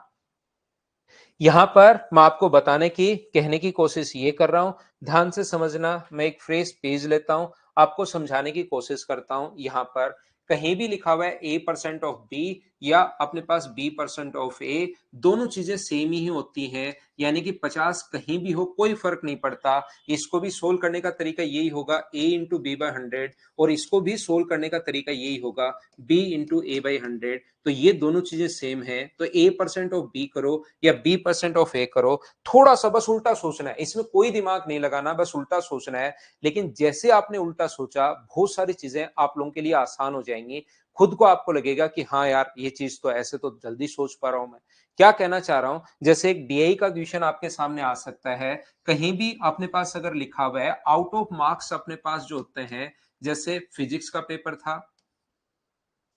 यहां पर मैं आपको बताने की कहने की कोशिश ये कर रहा हूं, ध्यान से समझना। मैं एक फ्रेज पेज लेता हूं, आपको समझाने की कोशिश करता हूं। यहां पर कहीं भी लिखा हुआ है ए परसेंट ऑफ बी या अपने पास बी परसेंट ऑफ ए, दोनों चीजें सेम ही होती हैं, यानी कि 50 कहीं भी हो कोई फर्क नहीं पड़ता। इसको भी सोल्व करने का तरीका यही होगा, ए इंटू बी बाई 100, और इसको भी सोल्व करने का तरीका यही होगा, बी इंटू ए बाई 100। तो ये दोनों चीजें सेम है, तो ए परसेंट ऑफ बी करो या बी परसेंट ऑफ ए करो, थोड़ा सा बस उल्टा सोचना है, इसमें कोई दिमाग नहीं लगाना, बस उल्टा सोचना है। लेकिन जैसे आपने उल्टा सोचा, बहुत सारी चीजें आप लोगों के लिए आसान हो जाएंगी। खुद को आपको लगेगा कि हाँ यार, ये चीज तो ऐसे तो जल्दी सोच पा रहा हूं मैं। क्या कहना चाह रहा हूं, जैसे एक डीआई का क्वेश्चन आपके सामने आ सकता है, कहीं भी अपने पास अगर लिखा हुआ है आउट ऑफ मार्क्स अपने पास जो होते हैं, जैसे फिजिक्स का पेपर था,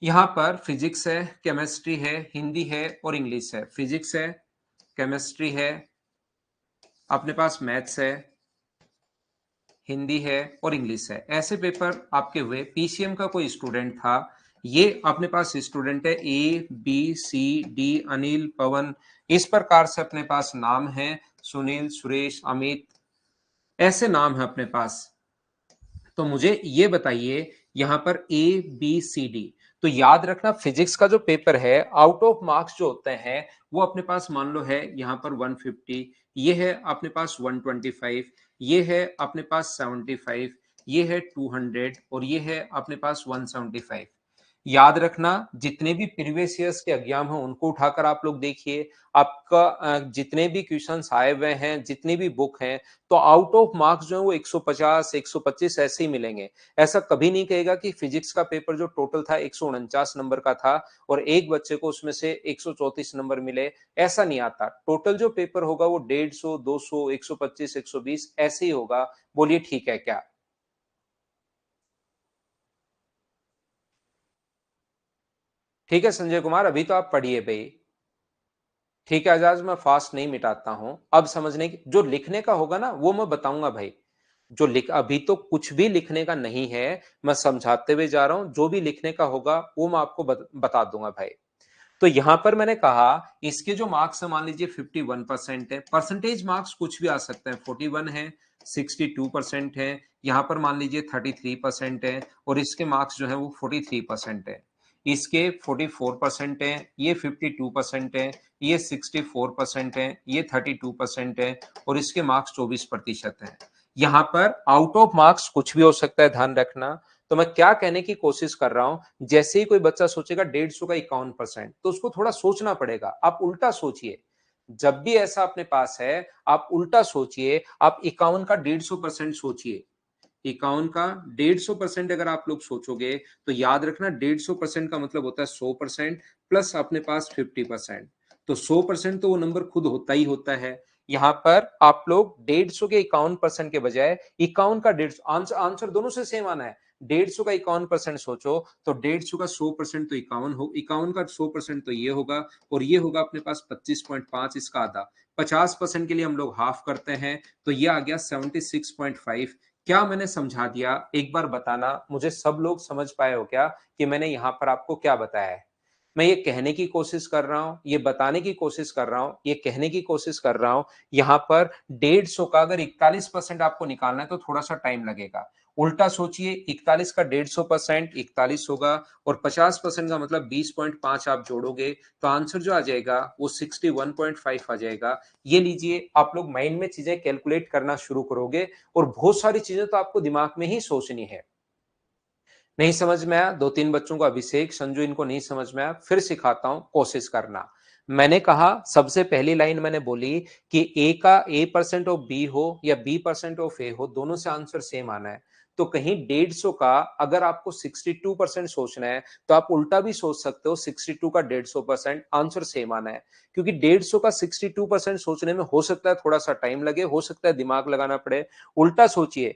यहां पर फिजिक्स है, केमिस्ट्री है, हिंदी है और इंग्लिश है। फिजिक्स है, केमिस्ट्री है, अपने पास मैथ्स है, हिंदी है और इंग्लिश है। ऐसे पेपर आपके हुए, पीसीएम का कोई स्टूडेंट था, ये अपने पास स्टूडेंट है, A B C D, Anil, Pawan, इस प्रकार से अपने पास नाम है, सुनील, सुरेश, अमित, ऐसे नाम है अपने पास। तो मुझे ये बताइए, यहां पर ए बी सी डी, तो याद रखना फिजिक्स का जो पेपर है, आउट ऑफ मार्क्स जो होते हैं वो अपने पास मान लो है यहां पर 150, ये है अपने पास 125, ये है अपने पास 75, ये है 200 और ये है अपने पास 175। याद रखना, जितने भी प्रीवियस ईयर्स के एग्जाम हैं उनको उठाकर आप लोग देखिए, आपका जितने भी क्वेश्चंस आए हुए हैं, जितनी भी बुक हैं, तो आउट ऑफ मार्क्स जो है वो 150 125 ऐसे ही मिलेंगे। ऐसा कभी नहीं कहेगा कि फिजिक्स का पेपर जो टोटल था 149 नंबर का था और एक बच्चे को उसमें से 134 नंबर मिले, ऐसा नहीं आता। टोटल जो पेपर होगा वो 150 200 125 120 ऐसे ही होगा। बोलिए ठीक है क्या? ठीक है संजय कुमार, अभी तो आप पढ़िए भाई। ठीक है आजाज, मैं फास्ट नहीं मिटाता हूं। अब समझने की, जो लिखने का होगा ना वो मैं बताऊंगा भाई। जो लिख, अभी तो कुछ भी लिखने का नहीं है, मैं समझाते हुए जा रहा हूं। जो भी लिखने का होगा वो मैं आपको बता दूंगा भाई। तो यहां पर मैंने कहा, इसके जो मार्क्स है मान लीजिए 51% है, परसेंटेज मार्क्स कुछ भी आ सकते हैं, 41 है, 62% है, यहां पर मान लीजिए 33% है, और इसके मार्क्स जो है वो 43% है, इसके 44% है, ये 52% है, ये 64% है, ये 32% है, और इसके मार्क्स 24% है। यहां पर आउट ऑफ मार्क्स कुछ भी हो सकता है, ध्यान रखना। तो मैं क्या कहने की कोशिश कर रहा हूं, जैसे ही कोई बच्चा सोचेगा 150 का 51%, तो उसको थोड़ा सोचना पड़ेगा। आप उल्टा सोचिए, जब भी ऐसा अपने पास है आप उल्टा सोचिए, आप 51 का 150% सोचिए। 51 का 150% अगर आप लोग सोचोगे तो याद रखना 150% का मतलब होता है 100% प्लस अपने पास 50%। तो 100% तो वो नंबर खुद होता ही होता है। यहाँ पर आप लोग 150 के 51% के बजाय 51 का 150, आंसर दोनों से सेम आना है। 150 का 51% सोचो तो 150 का 100% तो 51 हो, 51 का 100% तो ये होगा, और ये होगा अपने पास 25.5, इसका आधा। 50% के लिए हम लोग हाफ करते हैं तो ये आ गया 76.5। क्या मैंने समझा दिया? एक बार बताना मुझे, सब लोग समझ पाए हो क्या कि मैंने यहाँ पर आपको क्या बताया है? मैं ये कहने की कोशिश कर रहा हूँ, ये बताने की कोशिश कर रहा हूँ, ये कहने की कोशिश कर रहा हूँ, यहाँ पर 150 का अगर 41% आपको निकालना है तो थोड़ा-सा टाइम लगेगा। उल्टा सोचिए, 41 का 150% 41 होगा, और 50% का मतलब 20.5 आप जोड़ोगे तो आंसर जो आ जाएगा वो 61.5 आ जाएगा। ये लीजिए, आप लोग माइंड में चीजें कैलकुलेट करना शुरू करोगे और बहुत सारी चीजें तो आपको दिमाग में ही सोचनी है। नहीं समझ में आया? 2-3 बच्चों को, अभिषेक, संजू, इनको नहीं समझ में आया, फिर सिखाता हूं, कोशिश करना। मैंने कहा, सबसे पहली लाइन मैंने बोली कि ए का A% ऑफ बी हो या B% ऑफ ए हो, दोनों से आंसर सेम आना है। तो कहीं 150 का अगर आपको 62% सोचना है तो आप उल्टा भी सोच सकते हो, 62 का 150% आंसर सेम आना है। क्योंकि 150 का 62% सोचने में हो सकता है थोड़ा सा टाइम लगे, हो सकता है दिमाग लगाना पड़े। उल्टा सोचिए,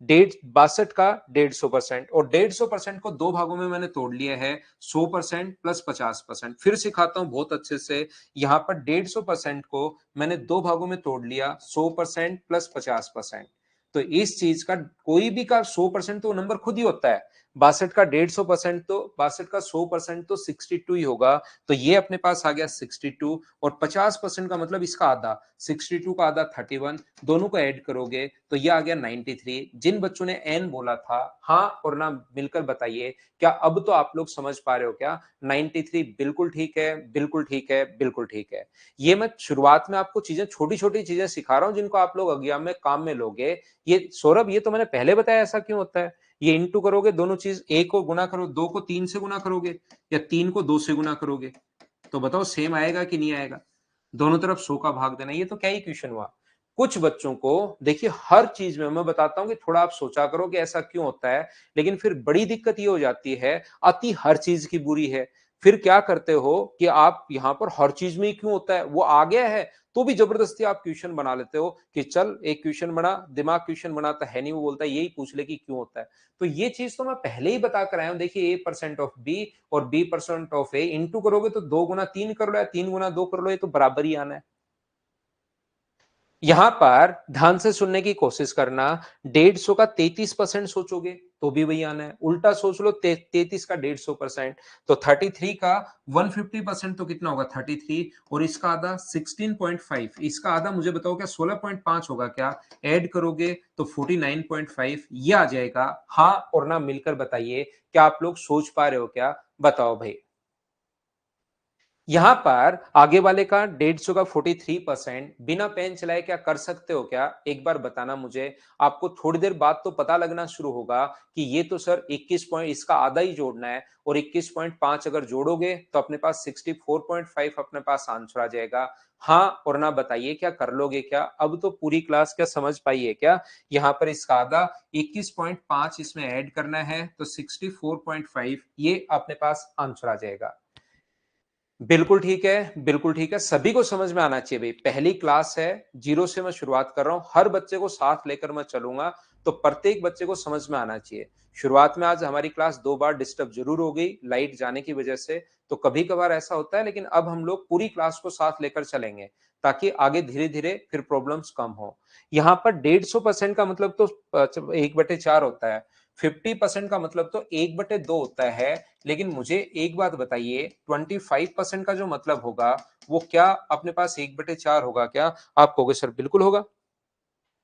62 का 150%, और 150% को दो भागों में मैंने तोड़ लिया है, 100% प्लस 50%। फिर सिखाता हूं बहुत अच्छे से। यहां पर 150% को मैंने दो भागों में तोड़ लिया, 100% प्लस 50%। तो इस चीज का कोई भी का 100% तो नंबर खुद ही होता है। 62 का 150% तो 62 का 100% तो 62 ही होगा। तो ये अपने पास आ गया 62, और 50% का मतलब इसका आधा, 62 का आधा 31, दोनों को ऐड करोगे तो ये आ गया 93। जिन बच्चों ने एन बोला था, हाँ और ना मिलकर बताइए, क्या अब तो आप लोग समझ पा रहे हो क्या? 93 बिल्कुल ठीक है, बिल्कुल ठीक है, बिल्कुल ठीक है। ये मैं शुरुआत में आपको चीजें, छोटी छोटी चीजें सिखा रहा हूं जिनको आप लोग अज्ञान में काम में लोगे। ये सौरभ, ये तो मैंने पहले बताया, ऐसा क्यों होता है? ये इंटू करोगे, दोनों चीज, एक को गुना करो, दो को तीन से गुना करोगे, या तीन को दो से गुना करोगे, तो बताओ सेम आएगा कि नहीं आएगा? दोनों तरफ 100 का भाग देना, ये तो क्या ही क्वेश्चन हुआ। कुछ बच्चों को देखिए, हर चीज में मैं बताता हूं कि थोड़ा आप सोचा करो कि ऐसा क्यों होता है, लेकिन फिर बड़ी दिक्कत ये हो जाती है, अति हर चीज की बुरी है। फिर क्या करते हो कि आप यहां पर हर चीज में ही क्यों होता है, वो आ गया है तो भी जबरदस्ती आप क्वेश्चन बना लेते हो कि चल एक क्वेश्चन बना, दिमाग क्वेश्चन बनाता है नहीं, वो बोलता है यही पूछ ले कि क्यों होता है। तो ये चीज तो मैं पहले ही बता कर आया हूं। देखिए, A% ऑफ बी और B% ऑफ ए इंटू करोगे तो 2 गुना 3 कर लो या 3 गुना 2 कर लो, ये तो बराबर ही आना है। यहां पर ध्यान से सुनने की कोशिश करना। 150 का 33% सोचोगे तो भी वही आना है। उल्टा सोच लो, 33 का 150%, तो 33 का 150% तो कितना होगा? 33, और इसका आधा 16.5, इसका आधा मुझे बताओ क्या 16.5 होगा क्या? ऐड करोगे तो 49.5 ये आ जाएगा। हाँ और ना मिलकर बताइए, क्या आप लोग सोच पा रहे हो क्या? बताओ भाई। यहां पर आगे वाले का 150 का 43%, बिना पेन चलाए क्या कर सकते हो क्या? एक बार बताना मुझे। आपको थोड़ी देर बाद तो पता लगना शुरू होगा कि ये तो सर 21 पॉइंट, इसका आधा ही जोड़ना है, और 21.5 अगर जोड़ोगे तो अपने पास 64.5 अपने पास आंसर आ जाएगा। हाँ और ना बताइए, क्या कर लोगे क्या? अब तो पूरी क्लास क्या समझ पाई है क्या? यहाँ पर इसका आधा 21.5 इसमें ऐड करना है तो 64.5, ये अपने पास आंसर आ जाएगा। बिल्कुल ठीक है, बिल्कुल ठीक है। सभी को समझ में आना चाहिए भई। पहली क्लास है, ज़ीरो से मैं शुरुआत कर रहा हूँ। हर बच्चे को साथ लेकर मैं चलूँगा, तो प्रत्येक बच्चे को समझ में आना चाहिए। शुरुआत में आज हमारी क्लास 2 बार डिस्टर्ब ज़रूर हो गई, लाइट जाने की वजह से, तो कभी-कभार ऐसा होता है, लेकिन अब हम लोग पूरी क्लास को साथ लेकर चलेंगे, ताकि आगे धीरे-धीरे फिर प्रॉब्लम्स कम हो। यहाँ पर 150% का मतलब तो 1/4 होता है। 50% का मतलब तो 1/2 होता है। लेकिन मुझे एक बात बताइए, 25% का जो मतलब होगा, वो क्या अपने पास 1/4 होगा क्या? आप कहोगे सर बिल्कुल होगा।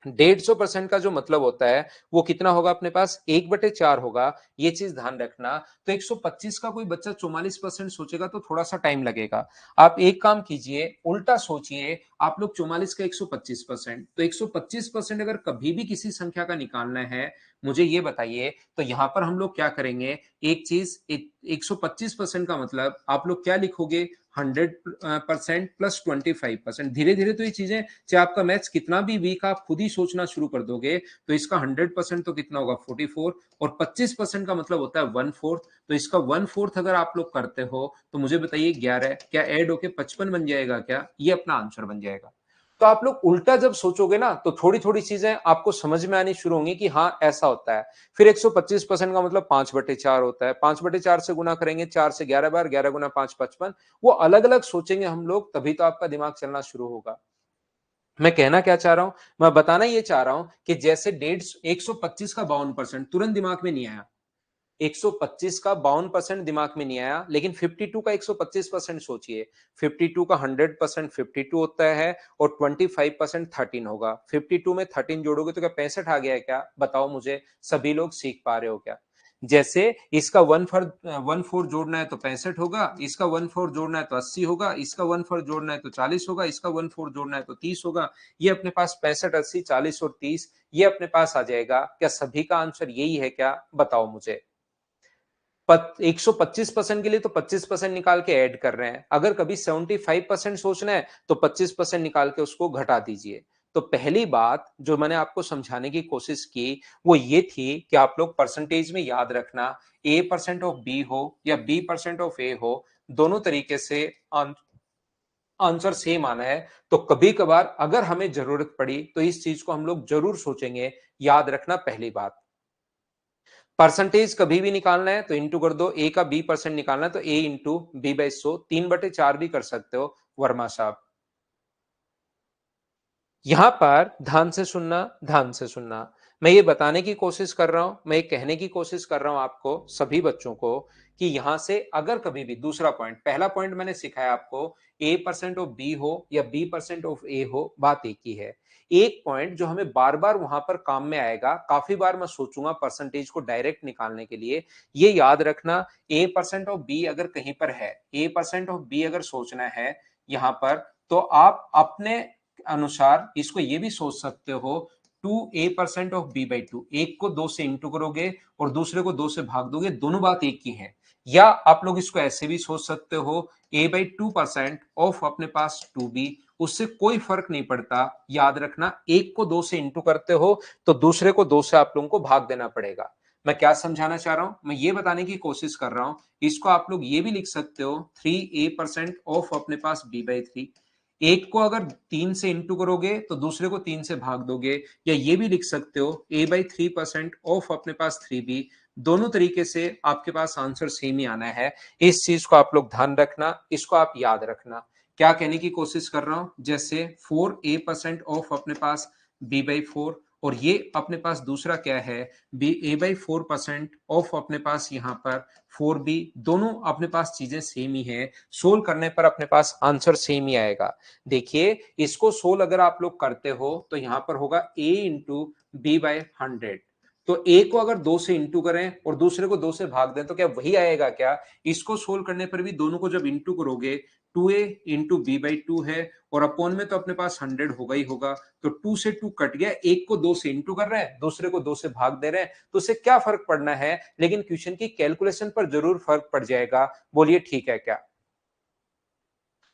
150% का जो मतलब होता है वो कितना होगा अपने पास? 1/4 होगा। ये चीज ध्यान रखना। तो 125 का कोई बच्चा 44% सोचेगा तो थोड़ा सा टाइम लगेगा। आप एक काम कीजिए, उल्टा सोचिए, आप लोग 44 का 125%, तो 125% अगर कभी भी किसी संख्या का निकालना है, मुझे ये बताइए, तो यहां पर हम लोग क्या करेंगे? एक चीज, 125% का मतलब आप लोग क्या लिखोगे? 100% प्लस 25%। धीरे धीरे तो ये चीजें, चाहे आपका मैथ्स कितना भी वीक, आप खुद ही सोचना शुरू कर दोगे, तो इसका 100% तो कितना होगा? 44, और 25% का मतलब होता है 1/4, तो इसका 1/4 अगर आप लोग करते हो तो मुझे बताइए 11, क्या ऐड होके 55 बन जाएगा क्या? ये अपना आंसर बन जाएगा। तो आप लोग उल्टा जब सोचोगे ना, तो थोड़ी-थोड़ी चीज़ें आपको समझ में आनी शुरू होंगी कि हाँ, ऐसा होता है। फिर 125% का मतलब 5/4 होता है। 5/4 से गुना करेंगे, 4 से 11 बार, 11 गुना 5 55। वो अलग-अलग सोचेंगे हम लोग, तभी तो आपका दिमाग चलना शुरू होगा। मैं कहना क्या चाह रहा हूँ? मैं बताना ये चाह रहा हूँ कि जैसे डेढ़ 125 का 52% तुरंत दिमाग में नहीं आया। 125 का 52% दिमाग में नहीं आया, लेकिन 52 का 125% सोचिए। 52 का 100% 52 होता है और 25% 13 होगा। 52 में 13 जोड़ोगे तो क्या 65 आ गया है क्या? बताओ मुझे, सभी लोग सीख पा रहे हो क्या? जैसे इसका 1/4 जोड़ना है तो 65 होगा, इसका 1/4 जोड़ना है तो 80 होगा, इसका 1/4 जोड़ना है तो 40 होगा, इसका 1/4 जोड़ना है तो 30 होगा। ये अपने पास 65, 80, 40 और 30 ये अपने पास आ जाएगा। क्या सभी का आंसर यही है क्या? बताओ मुझे। 125% के लिए तो 25% निकाल के ऐड कर रहे हैं। अगर कभी 75% सोचना है तो 25% निकाल के उसको घटा दीजिए। तो पहली बात जो मैंने आपको समझाने की कोशिश की वो ये थी कि आप लोग परसेंटेज में याद रखना, ए परसेंट ऑफ बी हो या बी परसेंट ऑफ ए हो, दोनों तरीके से आंसर सेम आना है। तो कभी कभार अगर हमें जरूरत पड़ी तो इस चीज को हम लोग जरूर सोचेंगे। याद रखना पहली बात। परसेंटेज कभी भी निकालना है तो इंटू कर दो। ए का बी परसेंट निकालना है तो ए इंटू बी बाई 100, 3/4 भी कर सकते हो वर्मा साहब। यहां पर ध्यान से सुनना, ध्यान से सुनना। मैं ये बताने की कोशिश कर रहा हूं, मैं ये कहने की कोशिश कर रहा हूं आपको सभी बच्चों को कि यहां से अगर कभी भी दूसरा पॉइंट, पहला पॉइंट मैंने सिखाया आपको ए परसेंट ऑफ बी हो या बी परसेंट ऑफ ए हो, बात एक ही है। एक पॉइंट जो हमें बार बार वहां पर काम में आएगा, काफी बार मैं सोचूंगा परसेंटेज को डायरेक्ट निकालने के लिए, ये याद रखना। ए परसेंट ऑफ बी अगर कहीं पर है, ए परसेंट ऑफ बी अगर सोचना है यहां पर, तो आप अपने अनुसार इसको ये भी सोच सकते हो, 2a% of b/2। एक को 2 से इंटू करोगे और दूसरे को 2 से भाग दोगे, दोनों बात एक ही है। या आप लोग इसको ऐसे भी सोच सकते हो, a/2% ऑफ अपने पास 2b। उससे कोई फर्क नहीं पड़ता। याद रखना, एक को 2 से इंटू करते हो तो दूसरे को 2 से आप लोगों को भाग देना पड़ेगा। मैं क्या समझाना चाह रहा हूं, मैं ये बताने की कोशिश कर रहा हूं। इसको आप लोग ये भी लिख सकते हो, 3a% ऑफ अपने पास b/3। एक को अगर 3 से इंटू करोगे तो दूसरे को 3 से भाग दोगे। या ये भी लिख सकते हो, a/3% ऑफ अपने पास 3b। दोनों तरीके से आपके पास आंसर सेम ही आना है। इस चीज को आप लोग ध्यान रखना, इसको आप याद रखना। क्या कहने की कोशिश कर रहा हूं, जैसे 4a% ऑफ अपने पास b/4, और ये अपने पास दूसरा क्या है, बी a/4% ऑफ अपने पास यहाँ पर 4b। दोनों अपने पास चीजें सेम ही है। सोल्व करने पर अपने पास आंसर सेम ही आएगा। देखिए, इसको सोल्व अगर आप लोग करते हो तो यहां पर होगा a इंटू b/100। तो a को अगर 2 से इंटू करें और दूसरे को 2 से भाग दें तो क्या वही आएगा क्या? इसको सोल्व करने पर भी दोनों को जब इंटू करोगे, 2a इंटू b/2 है और अपॉन में तो अपने पास 100 होगा ही होगा। तो 2 से 2 कट गया, एक को 2 से इंटू कर रहे हैं, दूसरे को 2 से भाग दे रहे हैं, तो उससे क्या फर्क पड़ना है, लेकिन क्वेश्चन की कैलकुलेशन पर जरूर फर्क पड़ जाएगा। बोलिए ठीक है क्या?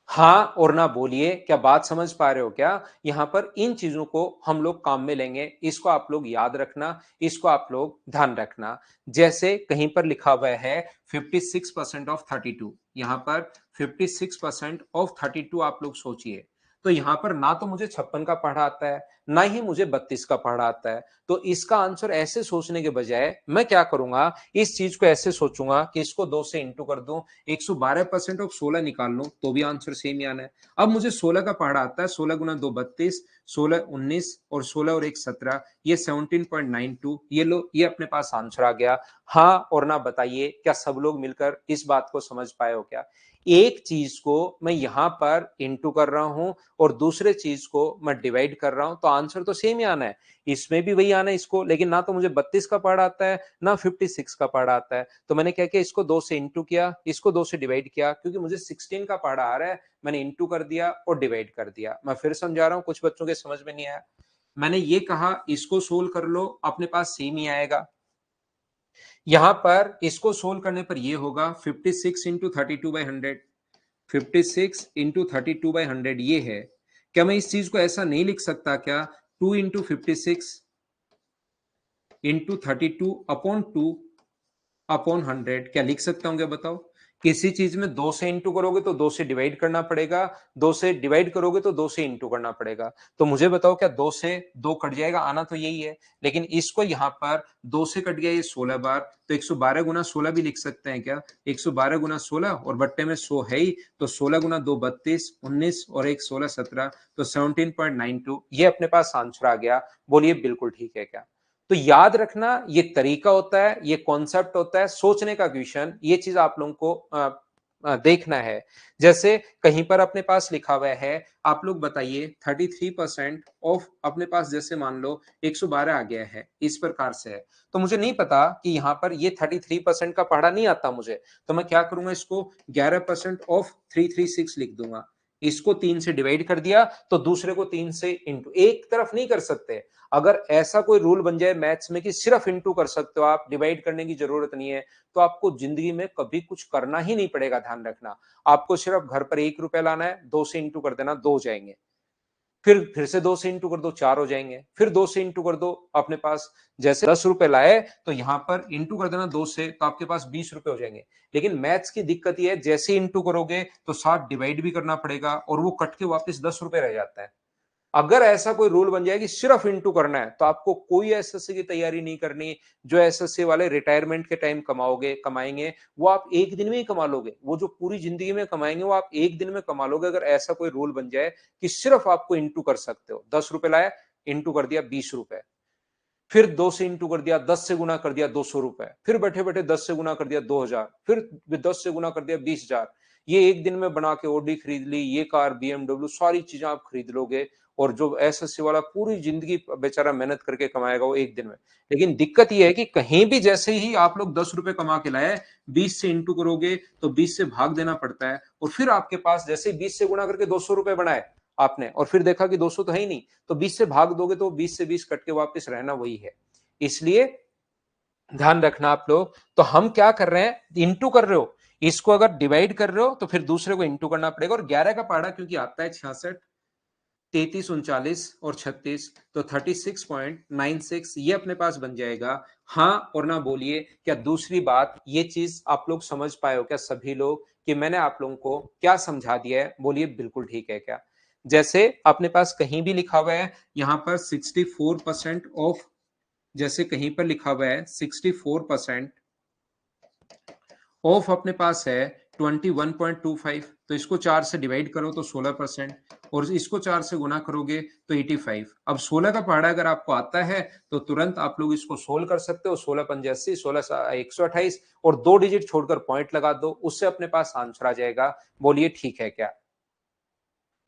हाँ और ना बोलिए, क्या बात समझ पा रहे हो क्या? यहां पर इन चीजों को हम लोग काम में लेंगे। इसको आप लोग याद रखना, इसको आप लोग ध्यान रखना। जैसे कहीं पर लिखा हुआ है 56% ऑफ 32, यहां पर 56% ऑफ 32 आप लोग सोचिए। तो यहां पर ना तो मुझे 56 का पढ़ा आता है, ना ही मुझे 32 का पढ़ा आता है। तो इसका आंसर ऐसे सोचने के बजाय मैं क्या करूंगा, इस चीज को ऐसे सोचूंगा कि इसको 2 से इंटू कर दूं, 112% ऑफ 16 निकाल लूं तो भी आंसर सेम ही आना है। अब मुझे 16 का पहाड़ा आता है, 16 गुना 2 32, 16 19 और 16 और 1 17, ये 17.92। ये लो, ये अपने पास आंसर आ गया। हाँ और ना बताइए, क्या सब लोग मिलकर इस बात को समझ पाए हो क्या? एक चीज को मैं यहां पर इंटू कर रहा हूं और दूसरे चीज को मैं डिवाइड कर रहा हूं, तो आंसर तो सेम ही आना है। इसमें भी वही आना है इसको, लेकिन ना तो मुझे 32 का पहाड़ा आता है, ना 56 का पहाड़ा आता है। तो मैंने क्या किया, इसको 2 से इंटू किया, इसको 2 से डिवाइड किया, क्योंकि मुझे 16 का पहाड़ा आ रहा है, मैंने इंटू कर दिया और डिवाइड कर दिया। मैं फिर समझा रहा हूं, कुछ बच्चों के समझ में नहीं आया। मैंने ये कहा इसको सोल्व कर लो, अपने पास सेम ही आएगा। यहां पर इसको सोल्व करने पर ये होगा 56 इंटू 32/100। 56 इंटू 32/100 ये है। क्या मैं इस चीज को ऐसा नहीं लिख सकता क्या, 2 इंटू 56 इंटू 32 अपॉन 2 अपॉन 100? क्या लिख सकता हूं क्या, बताओ? किसी चीज में 2 से इंटू करोगे तो 2 से डिवाइड करना पड़ेगा, 2 से डिवाइड करोगे तो 2 से इंटू करना पड़ेगा। तो मुझे बताओ क्या 2 से 2 कट जाएगा? आना तो यही है, लेकिन इसको यहाँ पर 2 से कट गया ये 16 बार, तो 112 गुना 16 भी लिख सकते हैं क्या? 112 गुना 16 और बट्टे में 100 है ही, तो 16 गुना 2 32, 19 और 1 16 17, तो 17.92 ये अपने पास आंसर आ गया। बोलिए बिल्कुल ठीक है क्या? तो याद रखना ये तरीका होता है, ये कॉन्सेप्ट होता है, सोचने का क्वेश्चन, ये चीज आप लोगों को देखना है। जैसे कहीं पर अपने पास लिखा हुआ है, आप लोग बताइए 33% ऑफ अपने पास, जैसे मान लो 112 आ गया है, इस प्रकार से है, तो मुझे नहीं पता कि यहाँ पर ये 33% का पढ़ा नहीं आता मुझे, तो मैं क्या करूंगा, इसको 11% ऑफ 336 लिख दूंगा। इसको 3 से डिवाइड कर दिया तो दूसरे को 3 से इंटू, एक तरफ नहीं कर सकते। अगर ऐसा कोई रूल बन जाए मैथ्स में कि सिर्फ इंटू कर सकते हो आप, डिवाइड करने की जरूरत नहीं है, तो आपको जिंदगी में कभी कुछ करना ही नहीं पड़ेगा। ध्यान रखना, आपको सिर्फ घर पर 1 रुपया लाना है, 2 से इंटू कर देना, 2 जाएंगे, फिर से 2 से इंटू कर दो, 4 हो जाएंगे, फिर 2 से इंटू कर दो, अपने पास जैसे 10 रुपए लाए तो यहां पर इंटू कर देना 2 से, तो आपके पास 20 रुपए हो जाएंगे। लेकिन मैथ्स की दिक्कत ये है, जैसे इंटू करोगे तो साथ डिवाइड भी करना पड़ेगा और वो कट के वापस 10 रुपए रह जाता है। अगर ऐसा कोई रूल बन जाए कि सिर्फ इंटू करना है, तो आपको कोई एसएससी की तैयारी नहीं करनी। जो एसएससी वाले रिटायरमेंट के टाइम कमाएंगे, वो आप एक दिन में ही कमा लोगे। वो जो पूरी जिंदगी में कमाएंगे, वो आप एक दिन में कमा लोगे, अगर ऐसा कोई रूल बन जाए कि सिर्फ आपको इंटू कर सकते हो। 10 रुपए लाए, इंटू कर दिया 20 रुपए, फिर 2 से इंटू कर दिया, 10 से गुना कर दिया 200 रुपए, फिर बैठे बैठे 10 से गुना कर दिया 2000, फिर 10 से गुना कर दिया 20,000। ये एक दिन में बना के ओडी खरीद ली, ये कार बीएमडब्ल्यू, सारी चीजें आप खरीद लोगे। और जो एसएससी वाला पूरी जिंदगी बेचारा मेहनत करके कमाएगा, वो एक दिन में। लेकिन दिक्कत ये है कि कहीं भी जैसे ही आप लोग 10 रुपए कमा के लाए, 20 से इंटू करोगे तो 20 से भाग देना पड़ता है, और फिर आपके पास जैसे 20 से गुना करके 200 रुपए बनाए आपने, और फिर देखा कि 200 तो है ही नहीं, तो 20 से भाग दोगे तो 20 से 20 कट के वापस रहना वही है। इसलिए ध्यान रखना आप लोग। तो हम क्या कर रहे हैं, इंटू कर रहे हो, इसको अगर डिवाइड कर रहे हो तो फिर दूसरे को इंटू करना पड़ेगा। और 11 का पहाड़ा क्योंकि आता है 66, 33, 39 और 36, तो 36.96 ये अपने पास बन जाएगा। हाँ और ना बोलिए क्या दूसरी बात, ये चीज आप लोग समझ पाए हो क्या सभी लोग, कि मैंने आप लोगों को क्या समझा दिया है? बोलिए बिल्कुल ठीक है क्या? जैसे अपने पास कहीं भी लिखा हुआ है यहाँ पर 64% ऑफ, जैसे कहीं पर लिखा हुआ है 64% ऑफ अपने पास है 21.25, तो इसको 4 से डिवाइड करो तो 16%, और इसको 4 से गुना करोगे तो 85। अब 16 का पहाड़ा अगर आपको आता है तो तुरंत आप लोग इसको सोल्व कर सकते हो। 16 पंजे 80, 16 128, और 2 डिजिट छोड़कर पॉइंट लगा दो, उससे अपने पास आंसर आ जाएगा। बोलिए ठीक है क्या?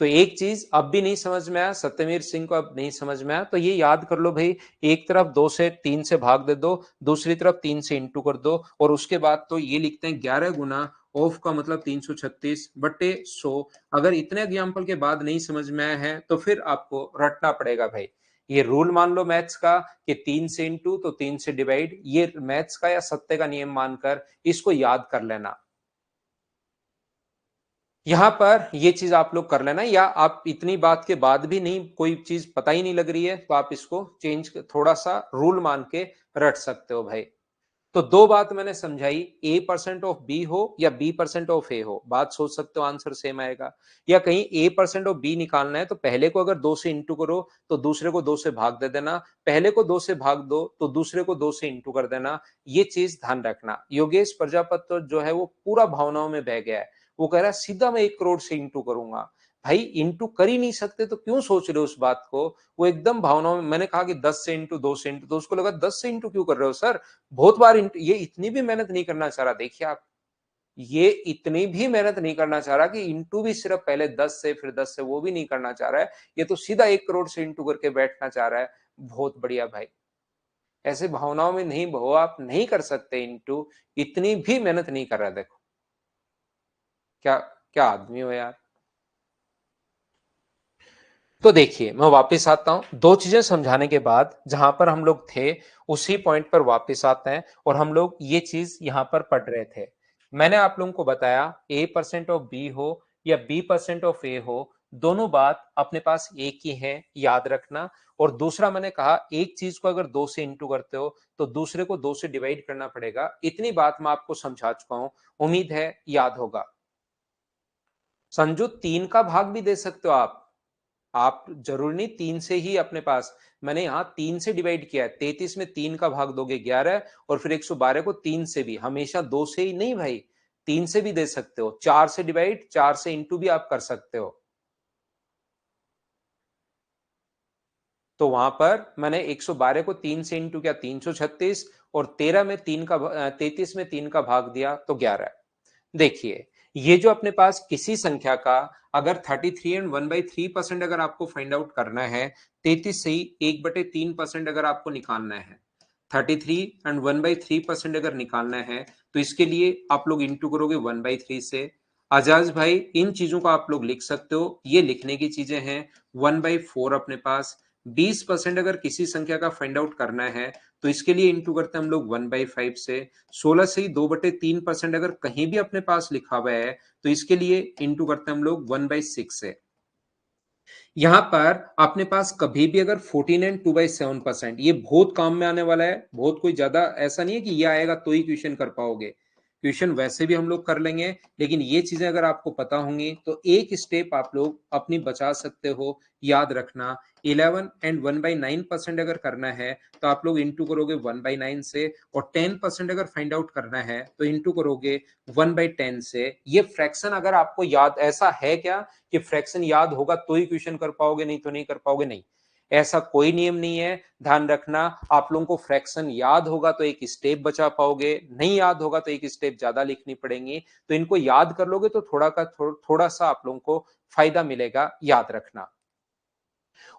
तो एक चीज अब भी नहीं समझ में आया, सत्यवीर सिंह को अब नहीं समझ में आया, तो ये याद कर लो भाई, एक तरफ 2 से 3 से भाग दे दो, दूसरी तरफ 3 से इंटू कर दो, और उसके बाद तो ये लिखते हैं 11 गुना ऑफ का मतलब 336 बट्टे 100। अगर इतने एग्जाम्पल के बाद नहीं समझ में आया है तो फिर आपको रटना पड़ेगा भाई। ये रूल मान लो मैथ्स का कि 3 से इंटू तो 3 से डिवाइड, ये मैथ्स का या सत्य का नियम मानकर इसको याद कर लेना। यहाँ पर ये चीज आप लोग कर लेना, या आप इतनी बात के बाद भी नहीं, कोई चीज पता ही नहीं लग रही है, तो आप इसको चेंज थोड़ा सा रूल मान के रट सकते हो भाई। तो दो बात मैंने समझाई, ए परसेंट ऑफ बी हो या बी परसेंट ऑफ ए हो, बात सोच सकते हो आंसर सेम आएगा। या कहीं ए परसेंट ऑफ बी निकालना है तो पहले को अगर 2 से इंटू करो तो दूसरे को 2 से भाग दे देना, पहले को 2 से भाग दो तो दूसरे को 2 से इंटू कर देना। ये चीज ध्यान रखना। योगेश प्रजापति तो जो है वो पूरा भावनाओं में बह गया है, वो कह रहा है सीधा मैं 1 करोड़ से इंटू करूंगा। भाई इंटू कर ही नहीं सकते तो क्यों सोच रहे हो उस बात को? वो एकदम भावनाओं में, मैंने कहा कि 10 से इंटू, 2 से इंटू, तो उसको लगा 10 से इंटू क्यों कर रहे हो सर, बहुत बार ये इतनी भी मेहनत नहीं करना चाह रहा। देखिए आप, ये इतनी भी मेहनत नहीं करना चाह रहा कि इंटू भी सिर्फ पहले 10 से फिर 10 से, वो भी नहीं करना चाह रहा है। ये तो सीधा 1 करोड़ से इंटू करके बैठना चाह रहा है। बहुत बढ़िया भाई, ऐसे भावनाओं में नहीं बहो, आप नहीं कर सकते इंटू, इतनी भी मेहनत नहीं कर रहा। देखो क्या, क्या आदमी हो यार। तो देखिए मैं वापस आता हूं, दो चीजें समझाने के बाद जहां पर हम लोग थे उसी पॉइंट पर वापस आते हैं, और हम लोग ये चीज यहां पर पढ़ रहे थे। मैंने आप लोगों को बताया ए परसेंट ऑफ बी हो या बी परसेंट ऑफ ए हो, दोनों बात अपने पास एक ही है, याद रखना। और दूसरा मैंने कहा एक चीज को अगर 2 से इंटू करते हो तो दूसरे को 2 से डिवाइड करना पड़ेगा। इतनी बात मैं आपको समझा चुका हूं, उम्मीद है याद होगा। संजू 3 का भाग भी दे सकते हो आप जरूर नहीं 3 से ही अपने पास, मैंने यहां 3 से डिवाइड किया है, 33 में 3 का भाग दोगे 11 और फिर 112 को 3 से भी, हमेशा 2 से ही नहीं भाई, 3 से भी दे सकते हो, 4 से डिवाइड, 4 से इंटू भी आप कर सकते हो। तो वहां पर मैंने 112 को 3 से इंटू किया 336 और 33 में 3 का भाग दिया तो 11। देखिए ये जो अपने पास किसी संख्या का अगर 33 एंड 1/3% अगर आपको फाइंड आउट करना है, 33 से ही 1/3% अगर आपको निकालना है, 33 एंड 1/3% अगर निकालना है तो इसके लिए आप लोग इंटू करोगे 1/3 से। आजाज भाई इन चीजों को आप लोग लिख सकते हो, ये लिखने की चीजें हैं। 1/4 अपने पास 20% अगर किसी संख्या का फाइंड आउट करना है तो इसके लिए इंटू करते हैं हम लोग 1/5 से। 16 से ही 2/3% अगर कहीं भी अपने पास लिखा हुआ है तो इसके लिए इंटू करते हैं हम लोग 1/6 से। यहां पर अपने पास कभी भी अगर 14 एंड 2/7%, ये बहुत काम में आने वाला है, बहुत कोई ज्यादा ऐसा नहीं है कि ये आएगा तो ही क्वेश्चन कर पाओगे, क्वेश्चन वैसे भी हम लोग कर लेंगे, लेकिन ये चीजें अगर आपको पता होंगी तो एक स्टेप आप लोग अपनी बचा सकते हो। याद रखना 11 एंड 1/9% अगर करना है तो आप लोग इंटू करोगे 1/9 से, और 10% अगर फाइंड आउट करना है तो इंटू करोगे 1/10 से। ये फ्रैक्शन अगर आपको याद, ऐसा है क्या कि फ्रैक्शन याद होगा तो ही क्वेश्चन कर पाओगे, नहीं तो नहीं कर पाओगे? नहीं, ऐसा कोई नियम नहीं है। ध्यान रखना, आप लोगों को फ्रैक्शन याद होगा तो एक स्टेप बचा पाओगे, नहीं याद होगा तो एक स्टेप ज्यादा लिखनी पड़ेगी। तो इनको याद कर लोगे तो थोड़ा सा आप लोगों को फायदा मिलेगा, याद रखना।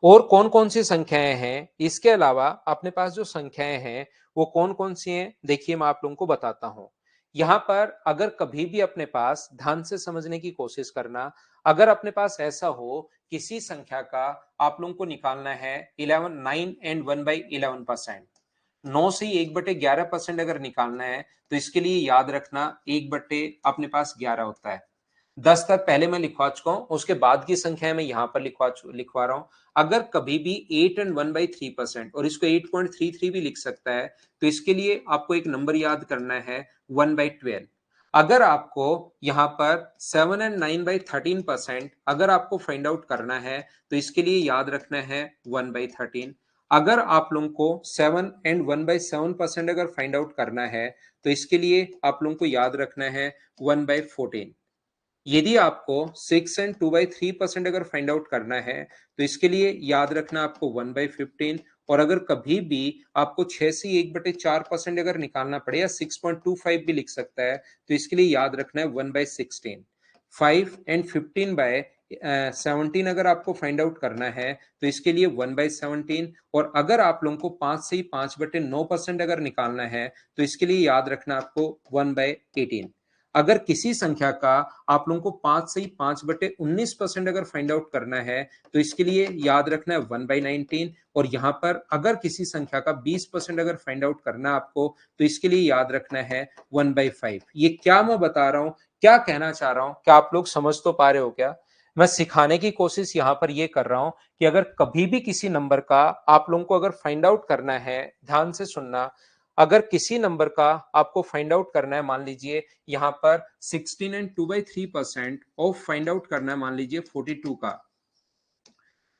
और कौन कौन सी संख्याएं हैं इसके अलावा अपने पास जो संख्याएं हैं वो कौन कौन सी हैं, देखिए मैं आप लोगों को बताता हूं। यहां पर अगर कभी भी अपने पास ध्यान से समझने की कोशिश करना, अगर अपने पास ऐसा हो किसी संख्या का आप लोगों को निकालना है 11 9 एंड 1/11%, 9 से ही 1/11% अगर निकालना है तो इसके लिए याद रखना 1 अपने पास 11 होता है। 10 तक पहले मैं लिखवा चुका हूं, उसके बाद की संख्या मैं यहां पर लिखवा रहा हूं। अगर कभी भी 8 एंड 1/3% और इसको 8.33 भी लिख सकता है तो इसके लिए आपको एक नंबर याद करना है 1/12। अगर आपको यहां पर 7 एंड 9/13% अगर आपको फाइंड आउट करना है तो इसके लिए याद रखना है 1/13। अगर आप लोगों को 7 एंड 1/7% अगर फाइंड आउट करना है तो इसके लिए आप लोगों को याद रखना है 1/14। यदि आपको 6 एंड 2/3% अगर फाइंड आउट करना है तो इसके लिए याद रखना आपको 1/15। और अगर कभी भी आपको 6 से 1/4% अगर निकालना पड़े या 6.25 भी लिख सकता है तो इसके लिए याद रखना है 1/16। 5 एंड 15/17 अगर आपको फाइंड आउट करना है तो इसके लिए 1/17। और अगर आप लोगों को 5 से 5/9% अगर निकालना है तो इसके लिए याद रखना आपको 1/18। अगर किसी संख्या का आप लोगों को 5 से ही 5/19% अगर फाइंड आउट करना है तो इसके लिए याद रखना है 1/19। और यहां पर अगर किसी संख्या का 20% अगर फाइंड आउट करना है आपको तो इसके लिए याद रखना है 1/5। ये क्या मैं बता रहा हूं, क्या कहना चाह रहा हूं, क्या आप लोग समझ तो पा रहे हो क्या? मैं सिखाने की कोशिश यहां पर यह कर रहा हूं कि अगर कभी भी किसी नंबर का आप लोगों को अगर फाइंड आउट करना है, ध्यान से सुनना, अगर किसी नंबर का आपको फाइंड आउट करना है, मान लीजिए यहां पर 16 एंड 2/3% ऑफ फाइंड आउट करना है, मान लीजिए 42 का,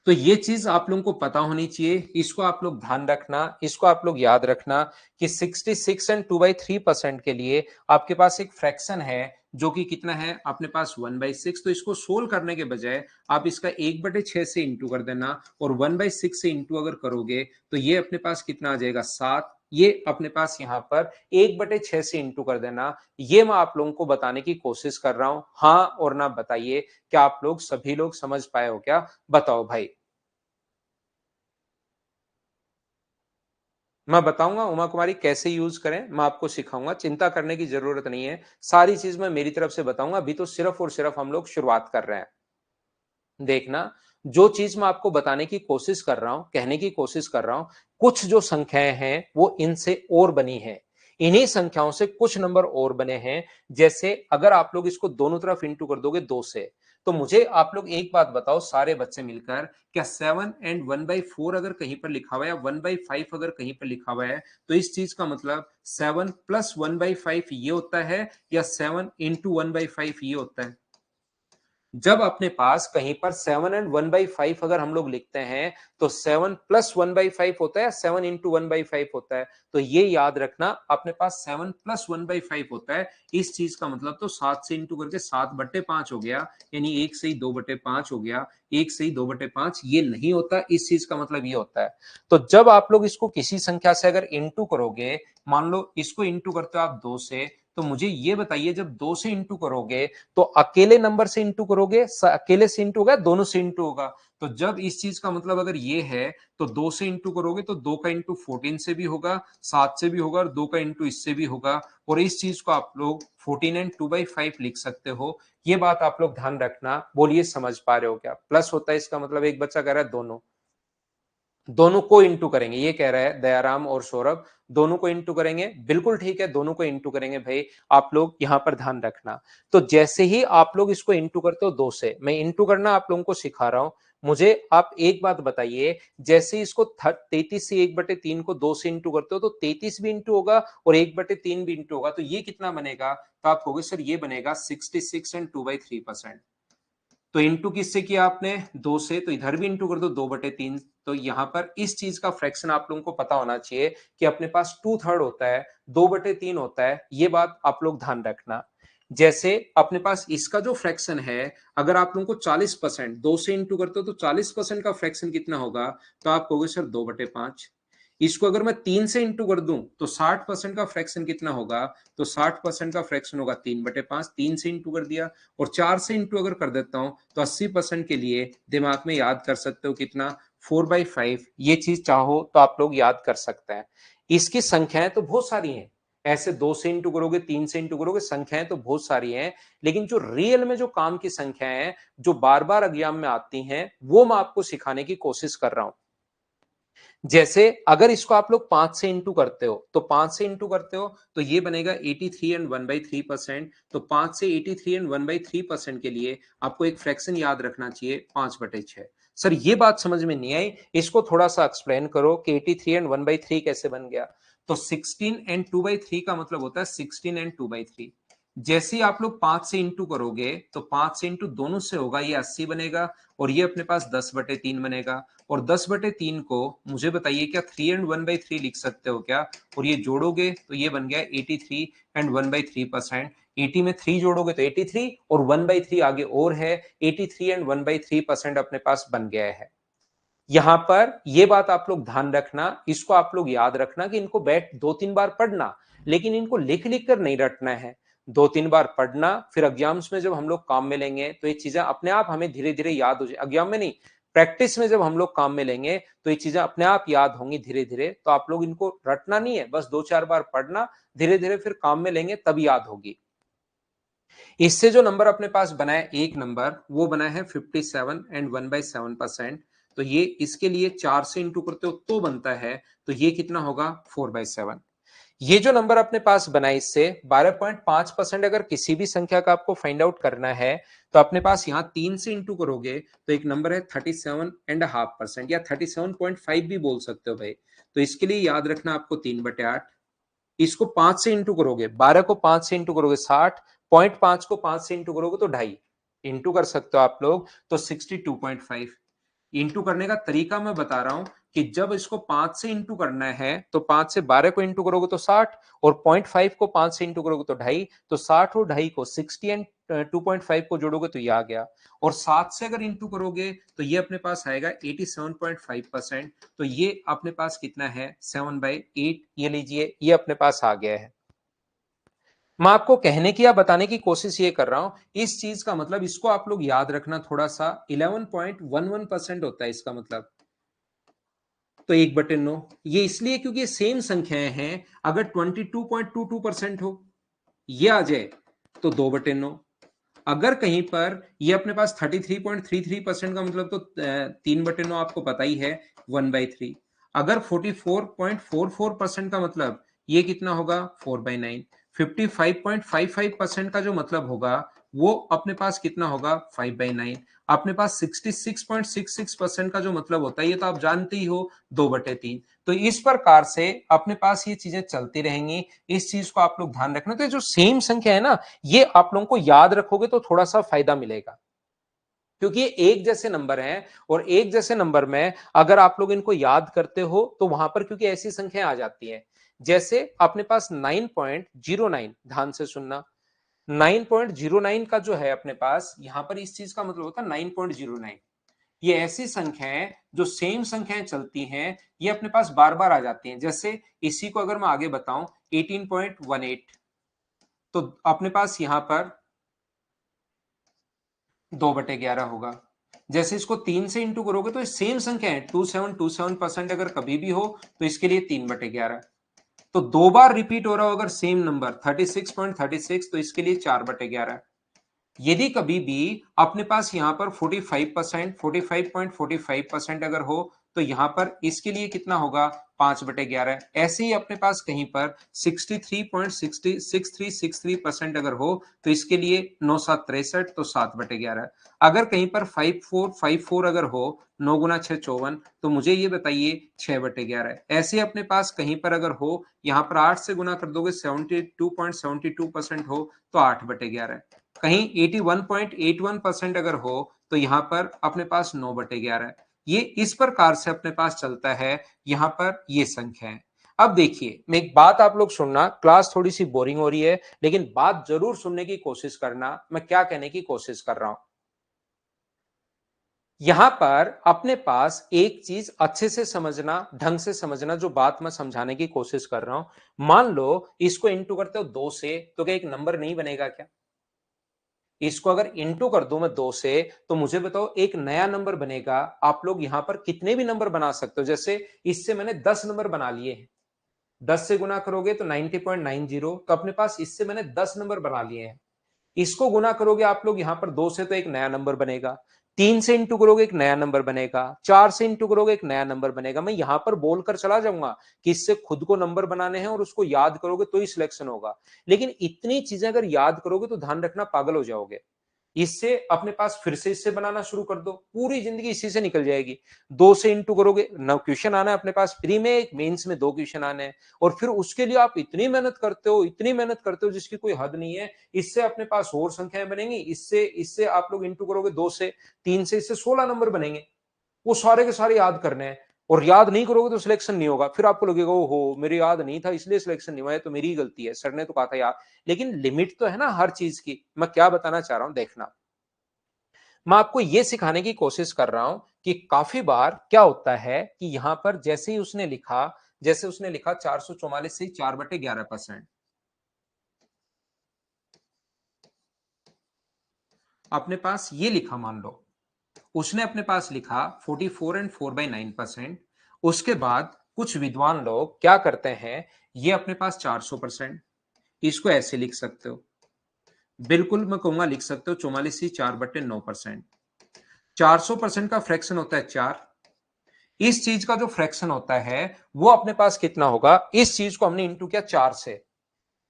तो ये चीज आप लोगों को पता होनी चाहिए, इसको आप लोग ध्यान रखना, इसको आप लोग याद रखना कि 66 एंड 2/3% के लिए आपके पास एक फ्रैक्शन है जो कि कितना है अपने पास 1/6। तो इसको सोल्व करने के बजाय आप इसका 1/6 से इंटू कर देना, और 1/6 से इंटू अगर करोगे तो ये अपने पास कितना आ जाएगा 7। ये अपने पास यहाँ पर 1/6 से इंटू कर देना। ये मैं आप लोगों को बताने की कोशिश कर रहा हूं, हाँ और ना बताइए, क्या आप लोग सभी लोग समझ पाए हो क्या? बताओ भाई। मैं बताऊंगा उमा कुमारी कैसे यूज करें, मैं आपको सिखाऊंगा, चिंता करने की जरूरत नहीं है, सारी चीज मैं मेरी तरफ से बताऊंगा। अभी तो सिर्फ और सिर्फ हम लोग शुरुआत कर रहे हैं। देखना, जो चीज मैं आपको बताने की कोशिश कर रहा हूं, कहने की कोशिश कर रहा हूं, कुछ जो संख्याएं हैं वो इनसे और बनी है, इन्हीं संख्याओं से कुछ नंबर और बने हैं। जैसे अगर आप लोग इसको दोनों तरफ इंटू कर दोगे 2 से, तो मुझे आप लोग एक बात बताओ सारे बच्चे मिलकर, क्या 7 एंड 1/4 अगर कहीं पर लिखा हुआ है या 1/5 अगर कहीं पर लिखा हुआ है, तो इस चीज का मतलब 7 प्लस 1/5 ये होता है या 7 इंटू 1/5 ये होता है? जब अपने पास कहीं पर 7 एंड 1/5 अगर हम लोग लिखते हैं, तो 7 प्लस 1/5 होता है, 7 इंटू 1/5 होता है। तो ये याद रखना, अपने पास 7 प्लस 1/5 होता है। इस चीज का मतलब तो 7 से इंटू करके 7/5 हो गया, यानी 1 से ही 2/5 हो गया। 1 से ही 2/5 ये नहीं होता, इस चीज का मतलब ये होता है। तो जब आप लोग इसको किसी संख्या से अगर इंटू करोगे, मान लो इसको इंटू करते हो आप 2 से, तो मुझे ये बताइए जब 2 से इंटू करोगे तो अकेले नंबर से इंटू करोगे, अकेले से इंटू होगा, दोनों से इंटू होगा? तो जब इस चीज का मतलब अगर ये है, तो 2 से इंटू करोगे तो 2 का इंटू 14 से भी होगा, 7 से भी होगा और 2 का इंटू इससे भी होगा। और इस चीज को आप लोग 14 एंड 2/5 लिख सकते हो। ये बात आप लोग ध्यान रखना। बोलिए समझ पा रहे हो क्या? प्लस होता है इसका मतलब, एक बच्चा कह रहा है दोनों, दोनों को इंटू करेंगे, ये कह रहा है दयाराम और सौरभ, दोनों को इंटू करेंगे। बिल्कुल ठीक है, दोनों को इंटू करेंगे भाई, आप लोग यहां पर ध्यान रखना। तो जैसे ही आप लोग इसको इंटू करते हो 2 से, मैं इंटू करना आप लोगों को सिखा रहा हूं। मुझे आप एक बात बताइए, जैसे ही इसको 33 से 1/3 को 2 से इंटू करते हो, तो 33 भी इंटू होगा और 1/3 भी इंटू होगा, तो ये कितना बनेगा? तो आप कहोगे सर ये बनेगा 66 एंड 2/3%। तो इंटू किससे किया आपने? 2 से, तो इधर भी इंटू कर दो 2/3। तो यहां पर इस चीज का फ्रैक्शन आप लोगों को पता होना चाहिए कि अपने पास 2/3 होता है, 2/3 होता है। ये बात आप लोग ध्यान रखना। जैसे अपने पास इसका जो फ्रैक्शन है, अगर आप लोगों को 40% 2 से इंटू करते हो तो 40% का फ्रैक्शन कितना होगा? तो आप कहोगे सर 2/5। इसको अगर मैं 3 से इंटू कर दूं तो 60% का फ्रैक्शन कितना होगा? तो 60% का फ्रैक्शन होगा 3/5। 3 से इंटू कर दिया। और 4 से इंटू अगर कर देता हूं तो 80% के लिए दिमाग में याद कर सकते हो कितना? 4/5। ये चीज चाहो तो आप लोग याद कर सकते हैं। इसकी संख्याएं तो बहुत सारी हैं, ऐसे 2 से इंटू करोगे, 3 से इंटू करोगे, संख्याएं तो बहुत सारी हैं। लेकिन जो रियल में जो काम की संख्याएं हैं, जो बार बार एग्जाम में आती हैं, वो मैं आपको सिखाने की कोशिश कर रहा हूं। जैसे अगर इसको आप लोग 5 से इंटू करते हो, तो 5 से इंटू करते हो तो ये बनेगा 83 एंड 1/3%। तो 5 से 83 एंड 1/3% के लिए आपको एक फ्रैक्शन याद रखना चाहिए, 5/6। सर ये बात समझ में नहीं आई, इसको थोड़ा सा एक्सप्लेन करो कि 83 एंड 1/3 कैसे बन गया? तो 16 एंड 2/3 का मतलब होता है 16 एंड 2/3। जैसे ही आप लोग 5 से इंटू करोगे, तो 5 से इंटू दोनों से होगा, ये 80 बनेगा और ये अपने पास 10/3 बनेगा। और 10/3 को मुझे बताइए क्या 3 एंड 1/3 लिख सकते हो क्या? और ये जोड़ोगे तो ये बन गया 83 एंड 1/3%। 80 में 3 जोड़ोगे तो 83 और 1/3 आगे और है, 83 एंड 1/3% अपने पास बन गया है। यहां पर ये बात आप लोग ध्यान रखना, इसको आप लोग याद रखना कि इनको बैठ 2-3 बार पढ़ना, लेकिन इनको लिख लिख कर नहीं रटना है। 2-3 बार पढ़ना, फिर एग्जाम्स में जब हम लोग काम में लेंगे तो ये चीजें अपने आप हमें धीरे धीरे याद हो जाए। एग्जाम में नहीं, प्रैक्टिस में जब हम लोग काम में लेंगे तो ये चीजें अपने आप याद होंगी धीरे धीरे। तो आप लोग इनको रटना नहीं है, बस 2-4 बार पढ़ना, धीरे धीरे फिर काम में लेंगे तब याद होगी। इससे जो नंबर अपने पास बना है, एक नंबर वो बना है 57 एंड 1/7%। तो ये इसके लिए 4 से इंटू करते हो तो बनता है, तो ये कितना होगा? 4/7। ये जो नंबर अपने पास बना है, इससे 12.5% अगर किसी भी संख्या का आपको फाइंड आउट करना है, तो अपने पास यहां 3 से इंटू करोगे तो एक नंबर है 37.5% या 37.5 भी बोल सकते हो भाई। तो इसके लिए याद रखना आपको 3/8। इसको 5 से इंटू करोगे, 12 को 5 से इंटू करोगे 60, 0.5 को 5 से इंटू करोगे तो 2.5 इंटू कर सकते हो आप लोग, तो 62.5। इंटू करने का तरीका मैं बता रहा हूं कि जब इसको 5 से इंटू करना है तो 5 से 12 को इंटू करोगे तो 60 और 0.5 को 5 से इंटू करोगे तो 2.5। तो 60 और 2.5 को 60 एंड 2.5 को जोड़ोगे तो ये आ गया। और 7 से अगर इंटू करोगे तो ये अपने पास आएगा 87.5%। तो ये अपने पास कितना है? 7/8। ये लीजिए, ये अपने पास आ गया है। मैं आपको कहने की या बताने की कोशिश ये कर रहा हूं, इस चीज का मतलब इसको आप लोग याद रखना थोड़ा सा, 11.11% होता है इसका मतलब। तो 1/9 ये इसलिए क्योंकि ये सेम संख्याएं हैं। अगर 22.22% हो, ये आ जाए तो 2/9। अगर कहीं पर ये अपने पास 33.33% का मतलब, तो 3/9 आपको पता ही है, 1/3। अगर 44.44% का मतलब, ये कितना होगा? 4/9। 55.55% का जो मतलब होगा वो अपने पास कितना होगा 5/9। अपने पास 66.66% का जो मतलब होता है ये तो आप जानते ही हो 2/3। तो इस प्रकार से अपने पास ये चीजें चलती रहेंगी। इस चीज को आप लोग ध्यान रखना। तो जो सेम संख्या है ना, ये आप लोगों को याद रखोगे तो थोड़ा सा फायदा मिलेगा, क्योंकि ये एक जैसे नंबर हैं और एक जैसे नंबर में अगर आप लोग इनको याद करते हो तो वहां पर क्योंकि ऐसी संख्याएं आ जाती हैं, जैसे अपने पास 9.09, ध्यान से सुनना। 9.09 का जो है अपने पास यहां पर इस चीज का मतलब होता है 9.09। ये ऐसी संख्याएं जो सेम संख्याएं चलती हैं, ये अपने पास बार बार आ जाती हैं। जैसे इसी को अगर मैं आगे बताऊं 18.18, तो अपने पास यहां पर 2/11 होगा। जैसे इसको 3 से इंटू करोगे तो सेम संख्या है 2727% अगर कभी भी हो तो इसके लिए 3/11। तो दो बार रिपीट हो रहा हो अगर सेम नंबर 36.36, तो इसके लिए 4/11। यदि कभी भी अपने पास यहां पर 45%, 45.45% अगर हो तो यहां पर इसके लिए कितना होगा 5/11। ऐसे ही अपने पास कहीं पर 63.63% अगर हो तो इसके लिए 9×7 = 63, तो 7/11। अगर कहीं पर 5454 अगर हो, 9×6 = 54, तो मुझे ये बताइए 6/11। ऐसे अपने पास कहीं पर अगर हो, यहां पर 8 से गुना कर दोगे 72.72% हो तो 8/11। कहीं 81.81% अगर हो तो यहां पर अपने पास 9/11। ये इस प्रकार से अपने पास चलता है यहां पर ये संख्या है। अब देखिए, मैं एक बात आप लोग सुनना, क्लास थोड़ी सी बोरिंग हो रही है लेकिन बात जरूर सुनने की कोशिश करना, मैं क्या कहने की कोशिश कर रहा हूं। यहां पर अपने पास एक चीज अच्छे से समझना, ढंग से समझना, जो बात मैं समझाने की कोशिश कर रहा हूं। मान लो इसको इंटू करते हो 2 से, तो क्या एक नंबर नहीं बनेगा क्या? इसको अगर इंटू कर दूं मैं 2 से, तो मुझे बताओ एक नया नंबर बनेगा। आप लोग यहां पर कितने भी नंबर बना सकते हो। जैसे इससे मैंने 10 नंबर बना लिए हैं, 10 से गुना करोगे तो 90.90, तो अपने पास इससे मैंने 10 नंबर बना लिए हैं। इसको गुना करोगे आप लोग यहां पर 2 से, तो एक नया नंबर बनेगा। 3 से इंटू करोगे एक नया नंबर बनेगा। 4 से इंटू करोगे एक नया नंबर बनेगा। मैं यहां पर बोलकर चला जाऊंगा कि इससे खुद को नंबर बनाने हैं और उसको याद करोगे तो ही सिलेक्शन होगा। लेकिन इतनी चीजें अगर याद करोगे तो ध्यान रखना पागल हो जाओगे। इससे अपने पास फिर से इससे बनाना शुरू कर दो, पूरी जिंदगी इसी से निकल जाएगी। 2 से इंटू करोगे, 9 क्वेश्चन आना है अपने पास प्री में, एक मेंस में 2 क्वेश्चन आने हैं, और फिर उसके लिए आप इतनी मेहनत करते हो, इतनी मेहनत करते हो जिसकी कोई हद नहीं है। इससे अपने पास और संख्याएं बनेंगी, इससे इससे आप लोग इंटू करोगे 2 से, 3 से, इससे 16 नंबर बनेंगे। वो सारे के सारे याद करने हैं, और याद नहीं करोगे तो सिलेक्शन नहीं होगा। फिर आपको लगेगा ओहो मेरे याद नहीं था इसलिए सिलेक्शन नहीं हुआ है, तो मेरी ही गलती है, सर ने तो कहा था यार। लेकिन लिमिट तो है ना हर चीज की। मैं क्या बताना चाह रहा हूं देखना, मैं आपको यह सिखाने की कोशिश कर रहा हूं कि काफी बार क्या होता है कि यहां पर जैसे ही उसने लिखा, जैसे उसने लिखा 444 से 4/11%, अपने पास ये लिखा, मान लो उसने अपने पास लिखा 44 and 4/9%। उसके बाद कुछ विद्वान लोग क्या करते हैं, ये अपने पास 400%, इसको ऐसे लिख सकते हो। बिल्कुल मैं कहूंगा लिख सकते हो 44/4/9%। 400% का फ्रैक्शन होता है 4। इस चीज का जो फ्रैक्शन होता है वो अपने पास कितना होगा, इस चीज को हमने इंटू किया 4 से।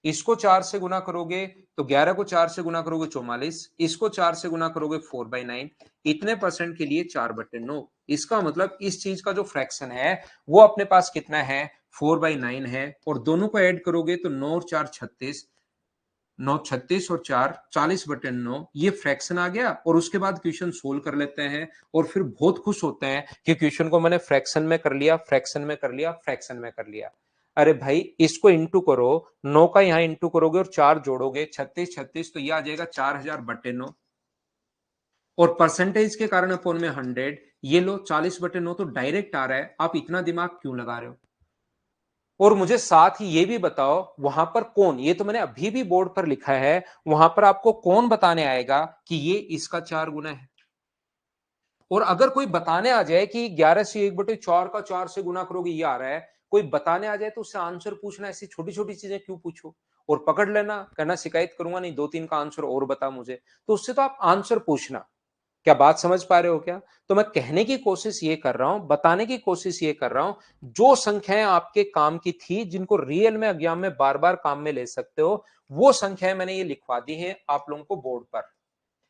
इसको 4 से गुना करोगे तो 11 को 4 से गुना करोगे 44, इसको 4 से गुना करोगे 4/9, इतने परसेंट के लिए 4/9। इसका मतलब इस चीज का जो फ्रैक्शन है वो अपने पास कितना है 4/9 है, और दोनों को ऐड करोगे तो 9 और 4 36, 9 36 और 4 40/9, ये फ्रैक्शन आ गया। और उसके बाद क्वेश्चन सोल्व कर लेते हैं और फिर बहुत खुश होते हैं कि क्वेश्चन को मैंने फ्रैक्शन में कर लिया, फ्रैक्शन में कर लिया, फ्रैक्शन में कर लिया। अरे भाई इसको इंटू करो, 9 का यहां इंटू करोगे और 4 जोड़ोगे 36 36, तो ये आ जाएगा 4000/9। और परसेंटेज के कारण अपन में 100, ये लो 40/9 तो डायरेक्ट आ रहा है। आप इतना दिमाग क्यों लगा रहे हो? और मुझे साथ ही ये भी बताओ वहां पर कौन, ये तो मैंने अभी भी बोर्ड पर लिखा है, वहां पर आपको कौन बताने आएगा कि ये इसका 4 गुना है? और अगर कोई बताने आ जाए कि 11 से 1/4 का 4 से गुना करोगे ये आ रहा है, कोई बताने आ जाए तो उससे आंसर पूछना, ऐसी छोटी छोटी चीजें क्यों पूछो? और पकड़ लेना, कहना शिकायत करूंगा नहीं, 2-3 का आंसर और बता मुझे। तो उससे तो आप आंसर पूछना। क्या बात समझ पा रहे हो क्या? तो मैं कहने की कोशिश ये कर रहा हूं, बताने की कोशिश ये कर रहा हूं, जो संख्याएं आपके काम की थी, जिनको रियल में एग्जाम में बार बार काम में ले सकते हो, वो संख्याएं मैंने ये लिखवा दी हैं आप लोगों को बोर्ड पर।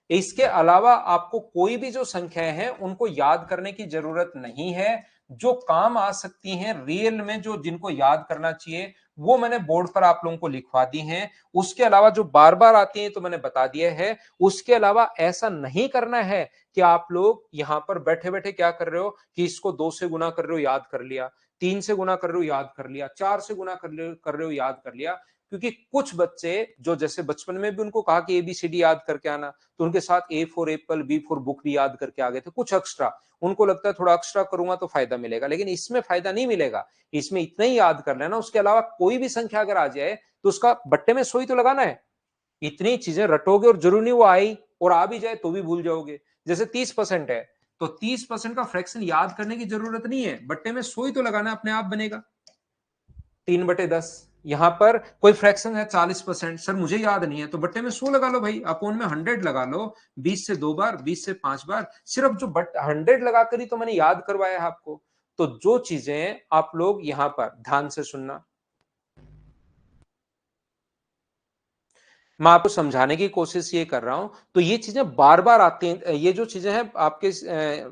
इसके अलावा आपको कोई भी जो संख्याएं हैं उनको याद करने की जरूरत नहीं है। जो काम आ सकती हैं रियल में, जो जिनको याद करना चाहिए, वो मैंने बोर्ड पर आप लोगों को लिखवा दी हैं। उसके अलावा जो बार बार आती हैं तो मैंने बता दिया है। उसके अलावा ऐसा नहीं करना है कि आप लोग यहां पर बैठे बैठे क्या कर रहे हो कि इसको 2 से गुना कर रहे हो, याद कर लिया, 3 से गुना कर रहे हो, याद कर लिया, 4 से गुना कर रहे हो, याद कर लिया। क्योंकि कुछ बच्चे जो जैसे बचपन में भी उनको कहा कि एबीसीडी याद करके आना, तो उनके साथ A for apple, B for book भी याद करके आ गए थे, कुछ एक्स्ट्रा। उनको लगता है थोड़ा एक्स्ट्रा करूंगा तो फायदा मिलेगा, लेकिन इसमें फायदा नहीं मिलेगा। इसमें इतना ही याद कर लेना, उसके अलावा कोई भी संख्या अगर आ जाए तो उसका बट्टे में सोई तो लगाना है। इतनी चीजें रटोगे और जरूरी नहीं वो आई, और आ भी जाए तो भी भूल जाओगे। जैसे 30% है, तो 30% का फ्रैक्शन याद करने की जरूरत नहीं है, बट्टे में सोई तो लगाना, अपने आप बनेगा। 3/10। यहां पर कोई फ्रैक्शन है 40%, सर मुझे याद नहीं है, तो बट्टे में 100 लगा लो भाई, अपोन में 100 लगा लो। 20 से 2 बार, 20 से 5 बार, सिर्फ जो बट 100 लगाकर ही तो मैंने याद करवाया है आपको। तो जो चीजें आप लोग यहां पर ध्यान से सुनना, मैं आपको समझाने की कोशिश ये कर रहा हूं, तो ये चीजें बार बार आती हैं, ये जो चीजें हैं आपके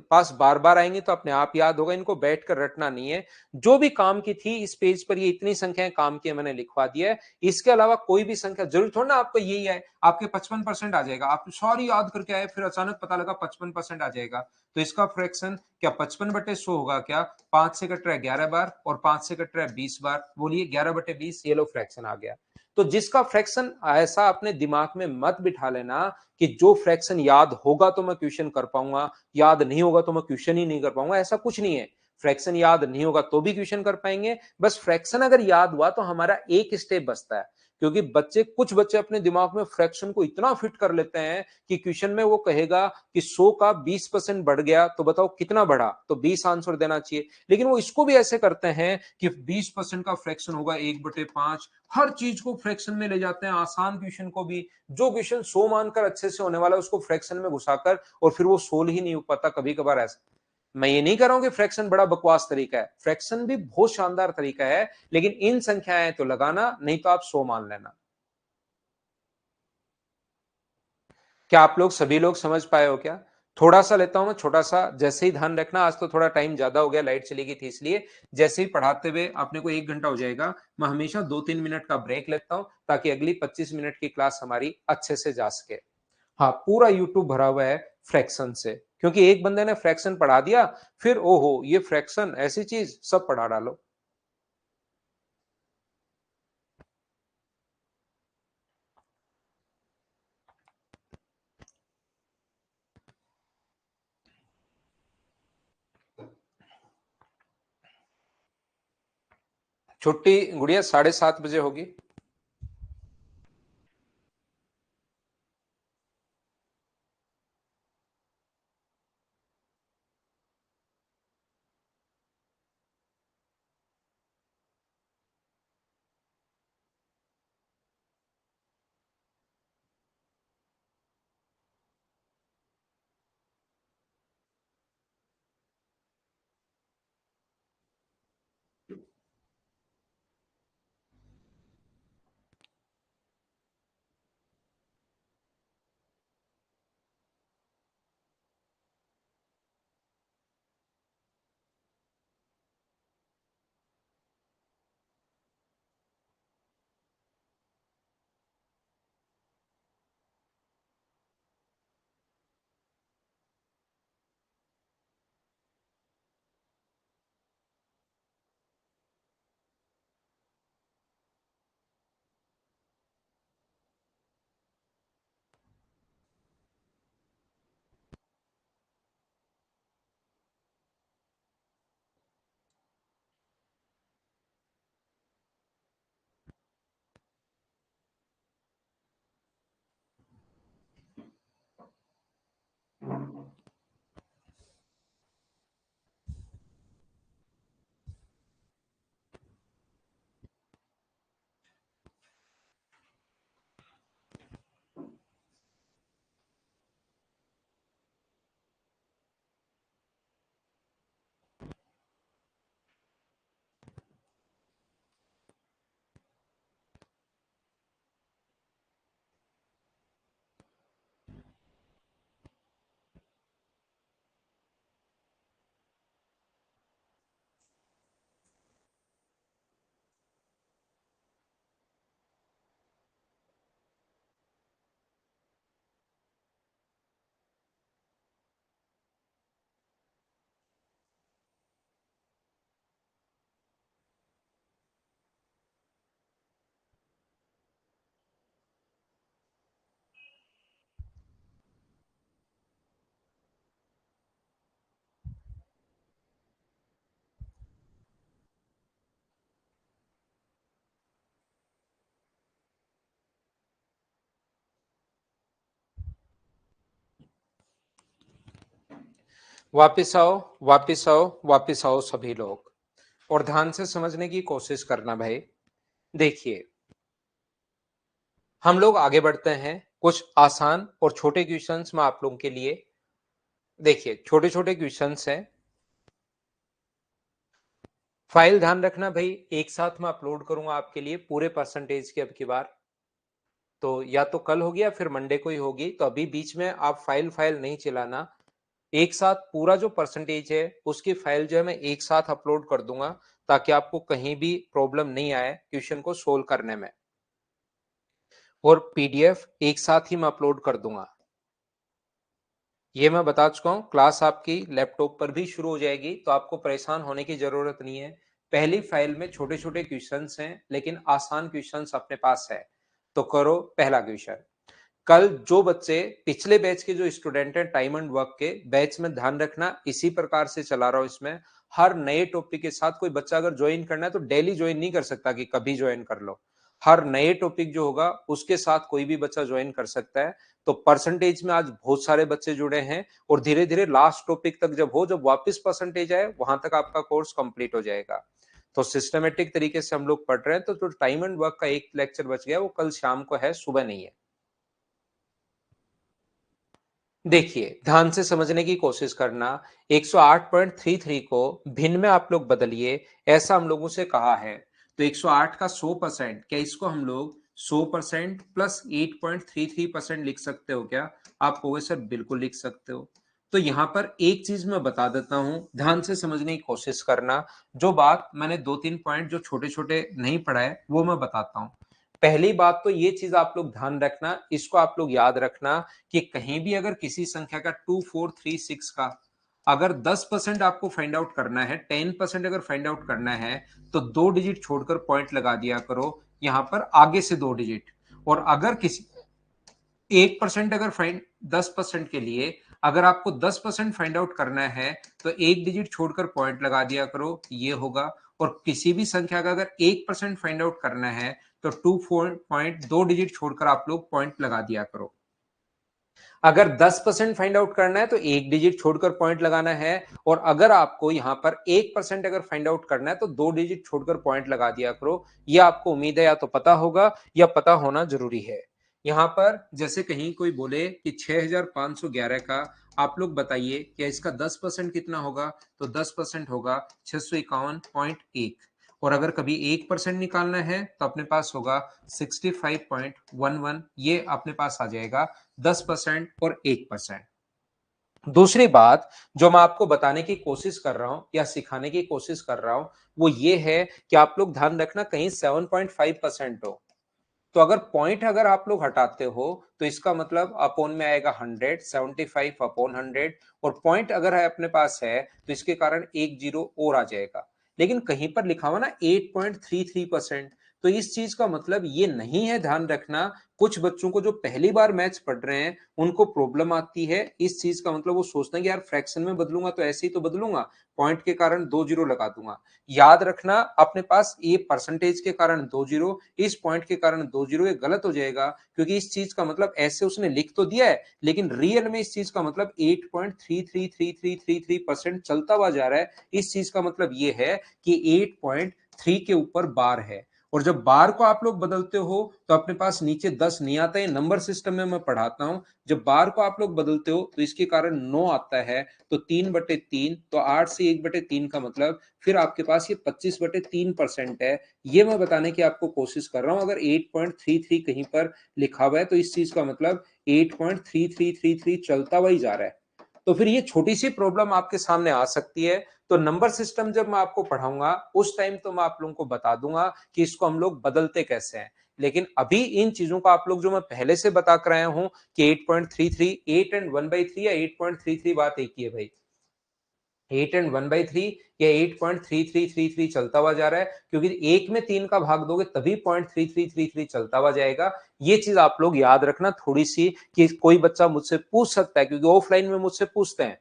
पास बार बार आएंगी तो अपने आप याद होगा, इनको बैठ कर रटना नहीं है। जो भी काम की थी इस पेज पर ये इतनी संख्याएं काम की मैंने लिखवा दिया है। इसके अलावा कोई भी संख्या जरूर थोड़ा ना आपको यही है आपके 55% आ जाएगा, आप सारी याद करके आए फिर अचानक पता लगा 55% आ जाएगा, तो इसका फ्रैक्शन क्या 55/100 होगा क्या? 5 से कट रहा है 11 बार और 5 से कट रहा है 20 बार, बोलिए 11/20, ये लो फ्रैक्शन आ गया। तो जिसका फ्रैक्शन ऐसा अपने दिमाग में मत बिठा लेना कि जो फ्रैक्शन याद होगा तो मैं क्वेश्चन कर पाऊंगा, याद नहीं होगा तो मैं क्वेश्चन ही नहीं कर पाऊंगा, ऐसा कुछ नहीं है। फ्रैक्शन याद नहीं होगा तो भी क्वेश्चन कर पाएंगे, बस फ्रैक्शन अगर याद हुआ तो हमारा एक स्टेप बचता है। क्योंकि कुछ बच्चे अपने दिमाग में फ्रैक्शन को इतना फिट कर लेते हैं कि क्वेश्चन में वो कहेगा कि 100 का 20% बढ़ गया, तो बताओ कितना बढ़ा, तो 20 आंसर देना चाहिए। लेकिन वो इसको भी ऐसे करते हैं कि 20% का फ्रैक्शन होगा 1/5, हर चीज को फ्रैक्शन में ले जाते हैं, आसान क्वेश्चन को भी। जो क्वेश्चन 100 मानकर अच्छे से होने वाला है उसको फ्रैक्शन में घुसाकर, और फिर वो सोल्व ही नहीं हो पाता कभी कभार ऐसा। मैं ये नहीं कर रहा हूं कि फ्रैक्शन बड़ा बकवास तरीका है, फ्रैक्शन भी बहुत शानदार तरीका है, लेकिन इन संख्याएं तो लगाना, नहीं तो आप 100 मान लेना। क्या आप लोग सभी लोग समझ पाए हो क्या? थोड़ा सा लेता हूं मैं, छोटा सा, जैसे ही ध्यान रखना, आज तो थोड़ा टाइम ज्यादा हो गया, लाइट चली गई थी इसलिए। जैसे ही पढ़ाते हुए अपने को 1 घंटा हो जाएगा, मैं हमेशा 2-3 मिनट का ब्रेक लेता हूं ताकि अगली 25 मिनट की क्लास हमारी अच्छे से जा सके। हाँ, पूरा यूट्यूब भरा हुआ है फ्रैक्शन से, क्योंकि एक बंदे ने फ्रैक्शन पढ़ा दिया, फिर ओहो ये फ्रैक्शन ऐसी चीज, सब पढ़ा डालो। छुट्टी गुड़िया 7:30 बजे होगी। वापिस आओ, वापिस आओ, वापिस आओ सभी लोग, और ध्यान से समझने की कोशिश करना भाई। देखिए, हम लोग आगे बढ़ते हैं। कुछ आसान और छोटे क्वेश्चंस मैं आप लोगों के लिए, देखिए छोटे-छोटे क्वेश्चंस हैं। फाइल ध्यान रखना भाई, एक साथ मैं अपलोड करूंगा आपके लिए पूरे परसेंटेज की अब की बार। तो या तो कल होगी या फिर मंडे को ही होगी, तो अभी बीच में आप फाइल फाइल नहीं चलाना। एक साथ पूरा जो परसेंटेज है उसकी फाइल जो है मैं एक साथ अपलोड कर दूंगा, ताकि आपको कहीं भी प्रॉब्लम नहीं आए क्वेश्चन को सोल्व करने में। और पीडीएफ एक साथ ही मैं अपलोड कर दूंगा। ये मैं बता चुका हूँ, क्लास आपकी लैपटॉप पर भी शुरू हो जाएगी, तो आपको परेशान होने की जरूरत नहीं है। पहली फाइल में छोटे छोटे क्वेश्चंस हैं, लेकिन आसान क्वेश्चंस अपने पास है। तो करो पहला क्वेश्चन। कल जो बच्चे पिछले बैच के जो स्टूडेंट हैं टाइम एंड वर्क के बैच में, ध्यान रखना इसी प्रकार से चला रहा हूं इसमें। हर नए टॉपिक के साथ कोई बच्चा अगर ज्वाइन करना है तो डेली ज्वाइन नहीं कर सकता कि कभी ज्वाइन कर लो। हर नए टॉपिक जो होगा उसके साथ कोई भी बच्चा ज्वाइन कर सकता है। तो परसेंटेज में आज बहुत सारे बच्चे जुड़े हैं, और धीरे धीरे लास्ट टॉपिक तक जब हो, जब वापस परसेंटेज आए, वहां तक आपका कोर्स कंप्लीट हो जाएगा। तो सिस्टमेटिक तरीके से हम लोग पढ़ रहे हैं। तो जो टाइम एंड वर्क का एक लेक्चर बच गया वो कल शाम को है, सुबह नहीं है। देखिए, ध्यान से समझने की कोशिश करना। 108.33 को भिन्न में आप लोग बदलिए, ऐसा हम लोगों से कहा है। तो 108 का 100%, क्या इसको हम लोग 100% प्लस 8.33% लिख सकते हो क्या? आप कहोगे सर बिल्कुल लिख सकते हो। तो यहां पर एक चीज मैं बता देता हूं, ध्यान से समझने की कोशिश करना। जो बात मैंने दो तीन पॉइंट जो छोटे छोटे नहीं पढ़ाए वो मैं बताता हूं। पहली बात तो ये चीज आप लोग ध्यान रखना, इसको आप लोग याद रखना, कि कहीं भी अगर किसी संख्या का 2436 का अगर 10% आपको फाइंड आउट करना है, 10% अगर फाइंड आउट करना है, तो दो डिजिट छोड़कर पॉइंट लगा दिया करो यहां पर आगे से दो डिजिट। और अगर किसी 1% अगर फाइंड 10% के लिए अगर आपको 10% फाइंड आउट करना है, तो एक डिजिट छोड़कर पॉइंट लगा दिया करो, ये होगा। और किसी भी संख्या का अगर 1% फाइंड आउट करना है, तो 2 पॉइंट दो डिजिट छोड़कर आप लोग पॉइंट लगा दिया करो। अगर 10% फाइंड आउट करना है तो एक डिजिट छोड़कर पॉइंट लगाना है। और अगर आपको यहां पर 1% अगर फाइंड आउट करना है तो दो डिजिट छोड़कर पॉइंट लगा दिया करो। यह आपको उम्मीद है या तो पता होगा या पता होना जरूरी है। यहां पर जैसे कहीं कोई बोले कि 6511 का आप लोग बताइए क्या इसका 10% कितना होगा, तो 10% होगा 651.1। और अगर कभी 1% निकालना है तो अपने पास होगा 65.11, ये अपने पास आ जाएगा 10% और 1%। दूसरी बात जो मैं आपको बताने की कोशिश कर रहा हूं या सिखाने की कोशिश कर रहा हूं, वो ये है कि आप लोग ध्यान रखना कहीं 7.5% हो। तो अगर पॉइंट अगर आप लोग हटाते हो तो इसका मतलब अपॉन में आएगा 100, 75 अपॉन 100। और पॉइंट अगर है अपने पास है तो इसके कारण एक जीरो और आ जाएगा। लेकिन कहीं पर लिखा हुआ ना 8.33%, तो इस चीज का मतलब ये नहीं है, ध्यान रखना। कुछ बच्चों को जो पहली बार मैथ्स पढ़ रहे हैं उनको प्रॉब्लम आती है इस चीज का, मतलब वो सोचते हैं कि यार फ्रैक्शन में बदलूंगा तो ऐसे ही तो बदलूंगा, पॉइंट के कारण दो जीरो लगा दूंगा। याद रखना अपने पास ये परसेंटेज के कारण दो जीरो, इस पॉइंट के कारण दो जीरो, ये गलत हो जाएगा, क्योंकि इस चीज का मतलब ऐसे उसने लिख तो दिया है, लेकिन रियल में इस चीज का मतलब 8.333333% चलता हुआ जा रहा है। इस चीज का मतलब ये है कि 8.3 के ऊपर बार है। और जब बार को आप लोग बदलते हो तो अपने पास नीचे 10 नहीं आता है, नंबर सिस्टम में मैं पढ़ाता हूं। जब बार को आप लोग बदलते हो तो इसके कारण 9 आता है। तो 3/3, तो 8 से 1/3 का मतलब फिर आपके पास ये 25/3% है। ये मैं बताने की आपको कोशिश कर रहा हूं। अगर 8.33 कहीं पर लिखा हुआ है तो इस चीज का मतलब 8.3333 चलता हुआ ही जा रहा है। तो फिर ये छोटी सी प्रॉब्लम आपके सामने आ सकती है। तो नंबर सिस्टम जब मैं आपको पढ़ाऊंगा उस टाइम तो मैं आप लोगों को बता दूंगा कि इसको हम लोग बदलते कैसे हैं। लेकिन अभी इन चीजों को आप लोग जो मैं पहले से बता कर आया हूं कि 8.33, 8 एंड 1/3 या 8.33, बात एक ही है भाई। 8 एंड 1/3 या 8.3333 चलता हुआ जा रहा है, क्योंकि एक में तीन का भाग दोगे तभी 0.3333 चलता हुआ जाएगा। ये चीज आप लोग याद रखना थोड़ी सी, कि कोई बच्चा मुझसे पूछ सकता है, क्योंकि ऑफलाइन में मुझसे पूछते हैं।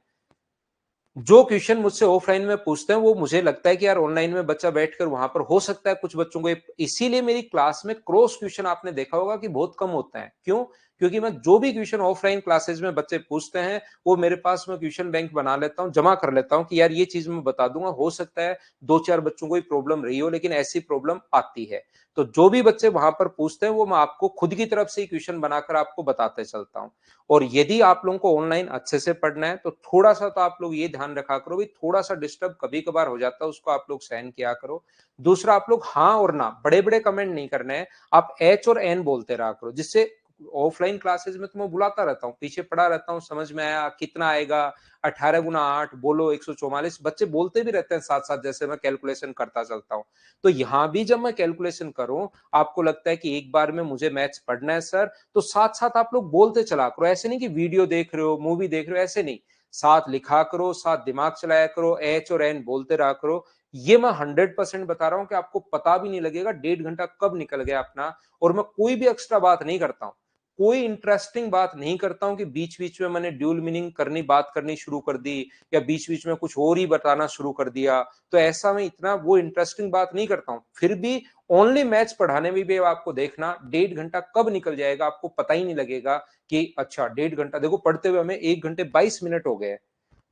जो क्वेश्चन मुझसे ऑफलाइन में पूछते हैं वो मुझे लगता है कि यार ऑनलाइन में बच्चा बैठकर वहां पर हो सकता है कुछ बच्चों को, इसीलिए मेरी क्लास में क्रॉस क्वेश्चन आपने देखा होगा कि बहुत कम होता है। क्यों? क्योंकि मैं जो भी क्वेश्चन ऑफलाइन क्लासेस में बच्चे पूछते हैं, वो मेरे पास मैं क्वेश्चन बैंक बना लेता हूँ, जमा कर लेता हूँ कि यार ये चीज मैं बता दूंगा, हो सकता है 2-4 बच्चों को ही प्रॉब्लम रही हो, लेकिन ऐसी प्रॉब्लम आती है। तो जो भी बच्चे वहां पर पूछते हैं, वो मैं आपको खुद की तरफ से ही क्वेश्चन बनाकर आपको बताते चलता हूँ। और यदि आप लोगों को ऑनलाइन अच्छे से पढ़ना है, तो थोड़ा-सा तो आप लोग ये ध्यान रखा करो, भई थोड़ा-सा डिस्टर्ब कभी-कभार हो जाता है, उसको आप लोग सहन किया करो। दूसरा, आप लोग हाँ और ना, बड़े-बड़े कमेंट नहीं करने हैं, आप एच और एन बोलते रहा करो, जिससे ऑफलाइन क्लासेस में तो मैं बुलाता रहता हूँ, पीछे पड़ा रहता हूँ, समझ में आया, कितना आएगा, 18 गुना 8 बोलो 144, बच्चे बोलते भी रहते हैं साथ-साथ, जैसे मैं कैलकुलेशन करता चलता हूँ। तो यहाँ भी जब मैं कैलकुलेशन करूँ, आपको लगता है कि एक बार में मुझे मैथ्स पढ़ना है सर, तो साथ-साथ आप लोग बोलते चला करो। ऐसे नहीं कि वीडियो देख रहे हो, मूवी देख रहे हो, ऐसे नहीं। साथ लिखा करो, साथ दिमाग चलाया करो, एच और एन बोलते रहा करो। ये मैं 100% बता रहा हूँ कि आपको पता भी नहीं लगेगा 1.5 घंटा कब निकल गया अपना। और मैं कोई भी एक्स्ट्रा बात नहीं करता हूँ। कोई इंटरेस्टिंग बात नहीं करता हूँ कि बीच-बीच में मैंने ड्यूल मीनिंग बात करनी शुरू कर दी, या बीच-बीच में कुछ और ही बताना शुरू कर दिया। तो ऐसा मैं इतना वो इंटरेस्टिंग बात नहीं करता हूँ। फिर भी ओनली मैथ्स पढ़ाने में भी आपको देखना 1.5 घंटा कब निकल जाएगा, आपको पता ही नहीं लगेगा कि अच्छा 1.5 घंटा, देखो पढ़ते हुए हमें 1 घंटे 22 मिनट हो गए।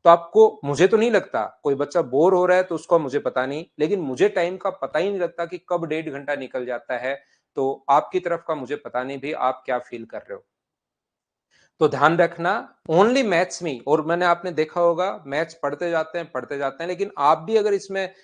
तो आपको, मुझे तो नहीं लगता कोई बच्चा बोर हो रहा है तो उसको मुझे पता नहीं, लेकिन मुझे टाइम का पता ही नहीं लगता कि कब 1.5 घंटा निकल जाता है। तो आपकी तरफ का मुझे पता नहीं भी आप क्या फील कर रहे हो। तो ध्यान रखना, ओनली मैथ्स में, और मैंने आपने देखा होगा मैथ्स पढ़ते जाते हैं, लेकिन आप भी अगर इसमें,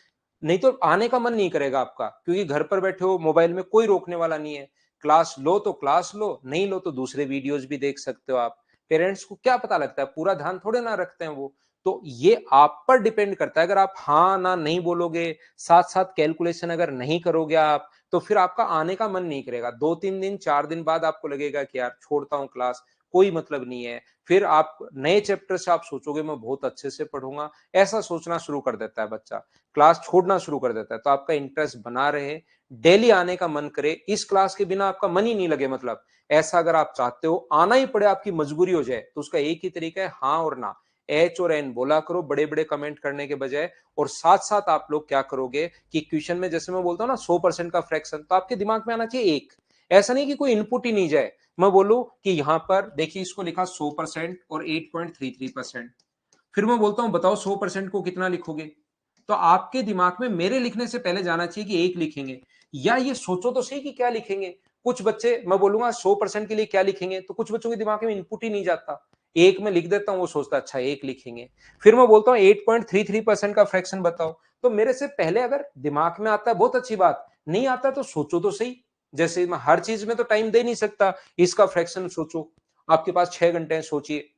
नहीं तो आने का मन नहीं करेगा आपका, क्योंकि घर पर बैठे हो, मोबाइल में कोई रोकने वाला नहीं है। क्लास लो तो क्लास लो, नहीं लो तो दूसरे वीडियोस भी देख सकते हो आप। पेरेंट्स को क्या पता लगता है, पूरा ध्यान थोड़े ना रखते हैं वो। तो ये आप पर डिपेंड करता है, अगर आप हाँ ना नहीं बोलोगे, साथ साथ कैलकुलेशन अगर नहीं करोगे आप, तो फिर आपका आने का मन नहीं करेगा। 2-3 दिन 4 दिन बाद आपको लगेगा कि यार छोड़ता हूँ क्लास, कोई मतलब नहीं है। फिर आप नए चैप्टर से आप सोचोगे मैं बहुत अच्छे से पढ़ूंगा, ऐसा सोचना शुरू कर देता है बच्चा, क्लास छोड़ना शुरू कर देता है। तो आपका इंटरेस्ट बना रहे, डेली आने का मन करे, इस क्लास के बिना आपका मन ही नहीं लगे, मतलब ऐसा अगर आप चाहते हो, आना ही पड़े, आपकी मजबूरी हो जाए, तो उसका एक ही तरीका है, हाँ और ना। एच और एन बोला करो, बड़े बड़े कमेंट करने के बजाय। और साथ साथ आप लोग क्या करोगे कि क्वेश्चन में, जैसे मैं बोलता हूँ ना 100% का फ्रैक्शन, तो आपके दिमाग में आना चाहिए एक। ऐसा नहीं कि कोई इनपुट ही नहीं जाए। मैं बोलूं कि यहां पर देखिए, इसको लिखा 100% और 8.33%। फिर मैं बोलता हूं बताओ 100% को कितना लिखोगे, तो आपके दिमाग में मेरे लिखने से पहले जाना चाहिए कि एक लिखेंगे, या ये सोचो तो सही कि क्या लिखेंगे। कुछ बच्चे, मैं बोलूंगा 100% के लिए क्या लिखेंगे, तो कुछ बच्चों के दिमाग में इनपुट ही नहीं जाता। एक में लिख देता हूं, वो सोचता अच्छा एक लिखेंगे। फिर मैं बोलता हूं 8.33% का फ्रैक्शन बताओ, तो मेरे से पहले अगर दिमाग में आता है बहुत अच्छी बात, नहीं आता तो सोचो तो सही। जैसे मैं हर चीज में तो टाइम दे नहीं सकता, इसका फ्रैक्शन सोचो, आपके पास 6 घंटे हैं, सोचिए।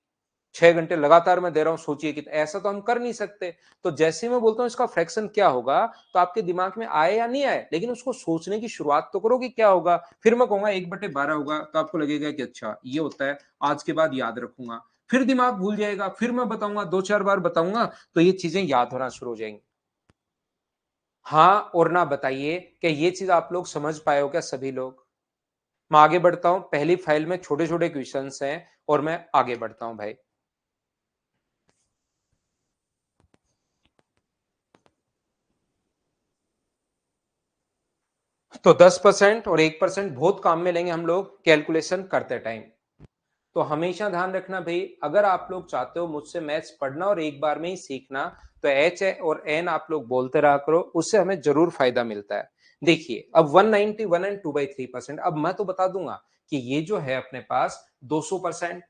6 घंटे लगातार मैं दे रहा हूं, सोचिए कि ऐसा तो हम कर नहीं सकते। तो जैसे ही मैं बोलता हूं इसका फ्रैक्शन क्या होगा, तो आपके दिमाग में आए या नहीं आए, लेकिन उसको सोचने की शुरुआत तो करो कि क्या होगा। फिर मैं कहूंगा 1/12 होगा, तो आपको लगेगा कि अच्छा ये होता है, आज के बाद याद रखूंगा। फिर दिमाग भूल जाएगा, फिर मैं बताऊंगा, 2-4 बार बताऊंगा, तो ये चीजें याद होना शुरू हो जाएंगी। हाँ और ना बताइए कि ये चीज आप लोग समझ पाए हो क्या सभी लोग। मैं आगे बढ़ता हूं, पहली फाइल में छोटे छोटे क्वेश्चंस हैं, और मैं आगे बढ़ता हूं भाई। तो 10% और 1% बहुत काम में लेंगे हम लोग कैलकुलेशन करते टाइम। तो हमेशा ध्यान रखना भाई, अगर आप लोग चाहते हो मुझसे मैथ्स पढ़ना और एक बार में ही सीखना, तो एच और एन आप लोग बोलते रहा करो, उससे हमें जरूर फायदा मिलता है। देखिए अब 191 एंड 2/3%, अब मैं तो बता दूंगा कि ये जो है अपने पास 200%,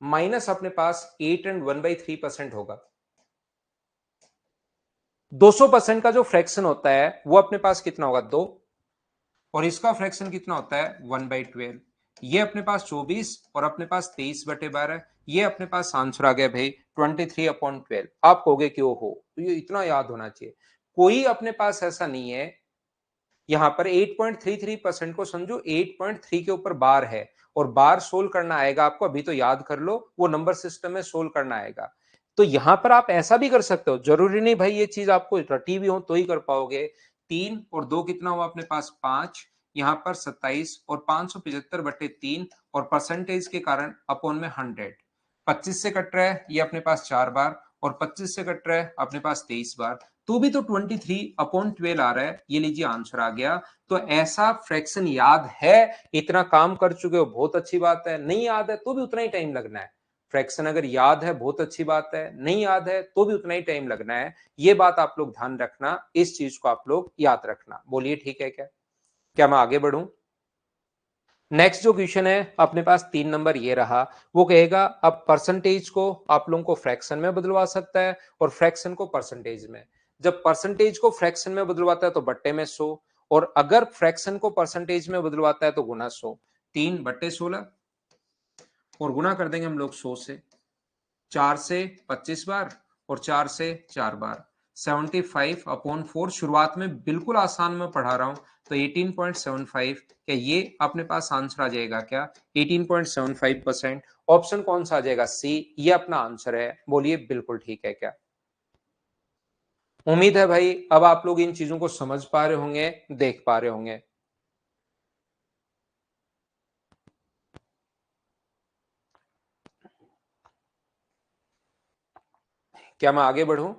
माइनस अपने पास 8 एंड 1/3% होगा। 200% का जो फ्रैक्शन होता है वो अपने पास कितना होगा, 2। और इसका फ्रैक्शन कितना होता है, 1/12। ये अपने पास 24 और अपने पास 23/12। ये अपने पास आंसर आ गया भाई 23/12। आप कहोगे कि ओहो, तो ये इतना याद होना चाहिए। कोई अपने पास ऐसा नहीं है। यहां पर 8.33% को समझो 8.3 के ऊपर बार है, और बार सोल्व करना आएगा आपको, अभी तो याद कर लो, वो नंबर सिस्टम में सोल्व करना आएगा। तो यहां पर आप ऐसा भी कर सकते हो, जरूरी नहीं भाई ये चीज आपको रटी भी हो तो ही कर पाओगे। 3 और 2 कितना हुआ अपने पास, 5। यहाँ पर 27 और 575/3, और परसेंटेज के कारण अपॉन में 100। 25 से कट रहा है ये अपने पास 4 बार, और 25 से कट रहा है अपने पास 23 बार। तो भी तो 23/12 आ रहा है। ये लीजिए आंसर आ गया। तो ऐसा फ्रैक्शन याद है, इतना काम कर चुके हो, बहुत अच्छी बात है। नहीं याद है तो भी उतना ही टाइम लगना है। फ्रैक्शन अगर याद है बहुत अच्छी बात है, नहीं याद है तो भी उतना ही टाइम लगना है। ये बात आप लोग ध्यान रखना, इस चीज को आप लोग याद रखना। बोलिए ठीक है क्या? क्या मैं आगे बढ़ूं? नेक्स्ट जो क्वेश्चन है अपने पास 3 नंबर ये रहा। वो कहेगा अब परसेंटेज को आप लोगों को फ्रैक्शन में बदलवा सकता है और फ्रैक्शन को परसेंटेज में। जब परसेंटेज को फ्रैक्शन में बदलवाता है तो बट्टे में 100, और अगर फ्रैक्शन को परसेंटेज में बदलवाता है तो गुना 100। 3/16 और गुना कर देंगे हम लोग 100 से। 4 से 25 बार और 4 से 4 बार। 75/4। शुरुआत में बिल्कुल आसान में पढ़ा रहा हूं, तो 18.75। क्या ये अपने पास आंसर आ जाएगा क्या? 18.75%। ऑप्शन कौन सा आ जाएगा? सी। ये अपना आंसर है। बोलिए बिल्कुल ठीक है क्या? उम्मीद है भाई अब आप लोग इन चीजों को समझ पा रहे होंगे, देख पा रहे होंगे। क्या मैं आगे बढ़ूं?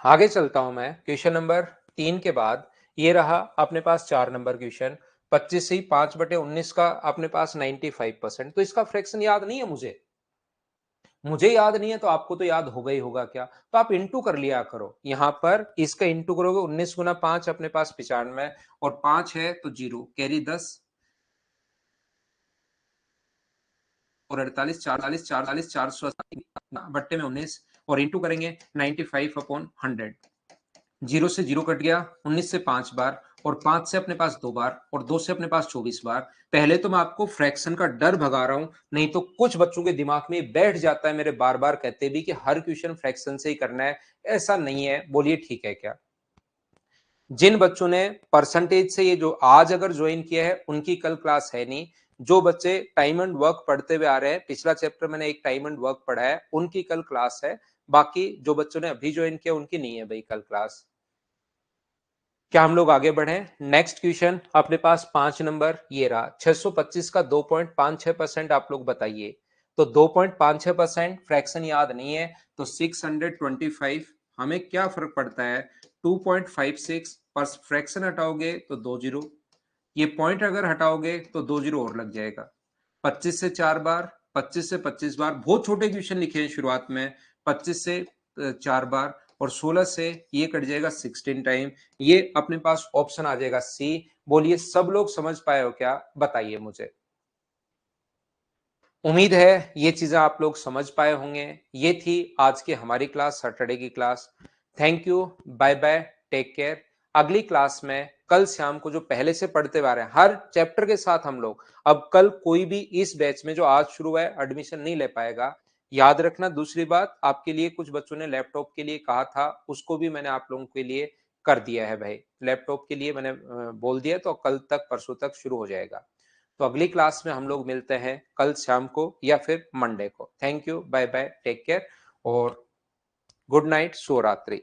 आगे चलता हूं मैं। क्वेश्चन नंबर 3 के बाद ये रहा अपने पास 4 नंबर क्वेश्चन। 25 से 5/19 का अपने पास 95%। तो इसका फ्रैक्शन याद नहीं है मुझे। मुझे याद नहीं है तो आपको तो याद होगा ही होगा क्या? तो आप इंटू कर लिया करो। यहां पर इसका इंटू करोगे, 19 गुना 5 अपने पास 95, और 5 है तो 0 कैरी 10 और 48, 44, 480 बट्टे में 19, और इंटू करेंगे 95/100। 0 से 0 कट गया, 19 से 5 बार, और 5 से अपने पास 2 बार, और 2 से अपने पास 24 बार। पहले तो मैं आपको फ्रैक्शन का डर भगा रहा हूं, नहीं तो कुछ बच्चों के दिमाग में बैठ जाता है मेरे बार बार कहते भी कि हर क्वेश्चन फ्रैक्शन से ही करना है। ऐसा नहीं है। बोलिए ठीक है क्या? जिन बच्चों ने परसेंटेज से ये जो आज अगर ज्वाइन किया है उनकी कल क्लास है नहीं। जो बच्चे टाइम एंड वर्क पढ़ते हुए आ रहे हैं, पिछला चैप्टर मैंने एक टाइम एंड वर्क पढ़ा है, उनकी कल क्लास है। बाकी जो बच्चों ने अभी ज्वाइन किया उनकी नहीं है भाई कल क्लास। क्या हम लोग आगे बढ़े? नेक्स्ट क्वेश्चन अपने पास 5 नंबर ये रहा। 625 का 2.56% आप लोग बताइए। तो 2.56% फ्रैक्शन याद नहीं है तो 625 हमें क्या फर्क पड़ता है? 2.56 पर फ्रैक्शन हटाओगे तो 2 जीरो। ये पॉइंट अगर हटाओगे तो 2 जीरो और लग जाएगा। 25 से 4 बार, 25 से 25 बार, बहुत छोटे क्वेश्चन लिखे हैं शुरुआत में। 25 से 4 बार, और 16 से ये कट जाएगा 16 टाइम। ये अपने पास ऑप्शन आ जाएगा सी। बोलिए सब लोग समझ पाए हो क्या? बताइए मुझे। उम्मीद है ये चीजें आप लोग समझ पाए होंगे। ये थी आज की हमारी क्लास, सैटरडे की class. Thank you, bye bye, take care. अगली क्लास में कल शाम को जो पहले से पढ़ते आ रहे हैं हर चैप्टर के साथ हम लोग, अब कल कोई भी इस बैच में जो आज शुरू हुआ है एडमिशन नहीं ले पाएगा। याद रखना दूसरी बात, आपके लिए कुछ बच्चों ने लैपटॉप के लिए कहा था, उसको भी मैंने आप लोगों के लिए कर दिया है भाई। लैपटॉप के लिए मैंने बोल दिया, तो कल तक परसों तक शुरू हो जाएगा। तो अगली क्लास में हम लोग मिलते हैं कल शाम को या फिर मंडे को। Thank you, bye bye, take care, और गुड नाइट, शुभ रात्रि।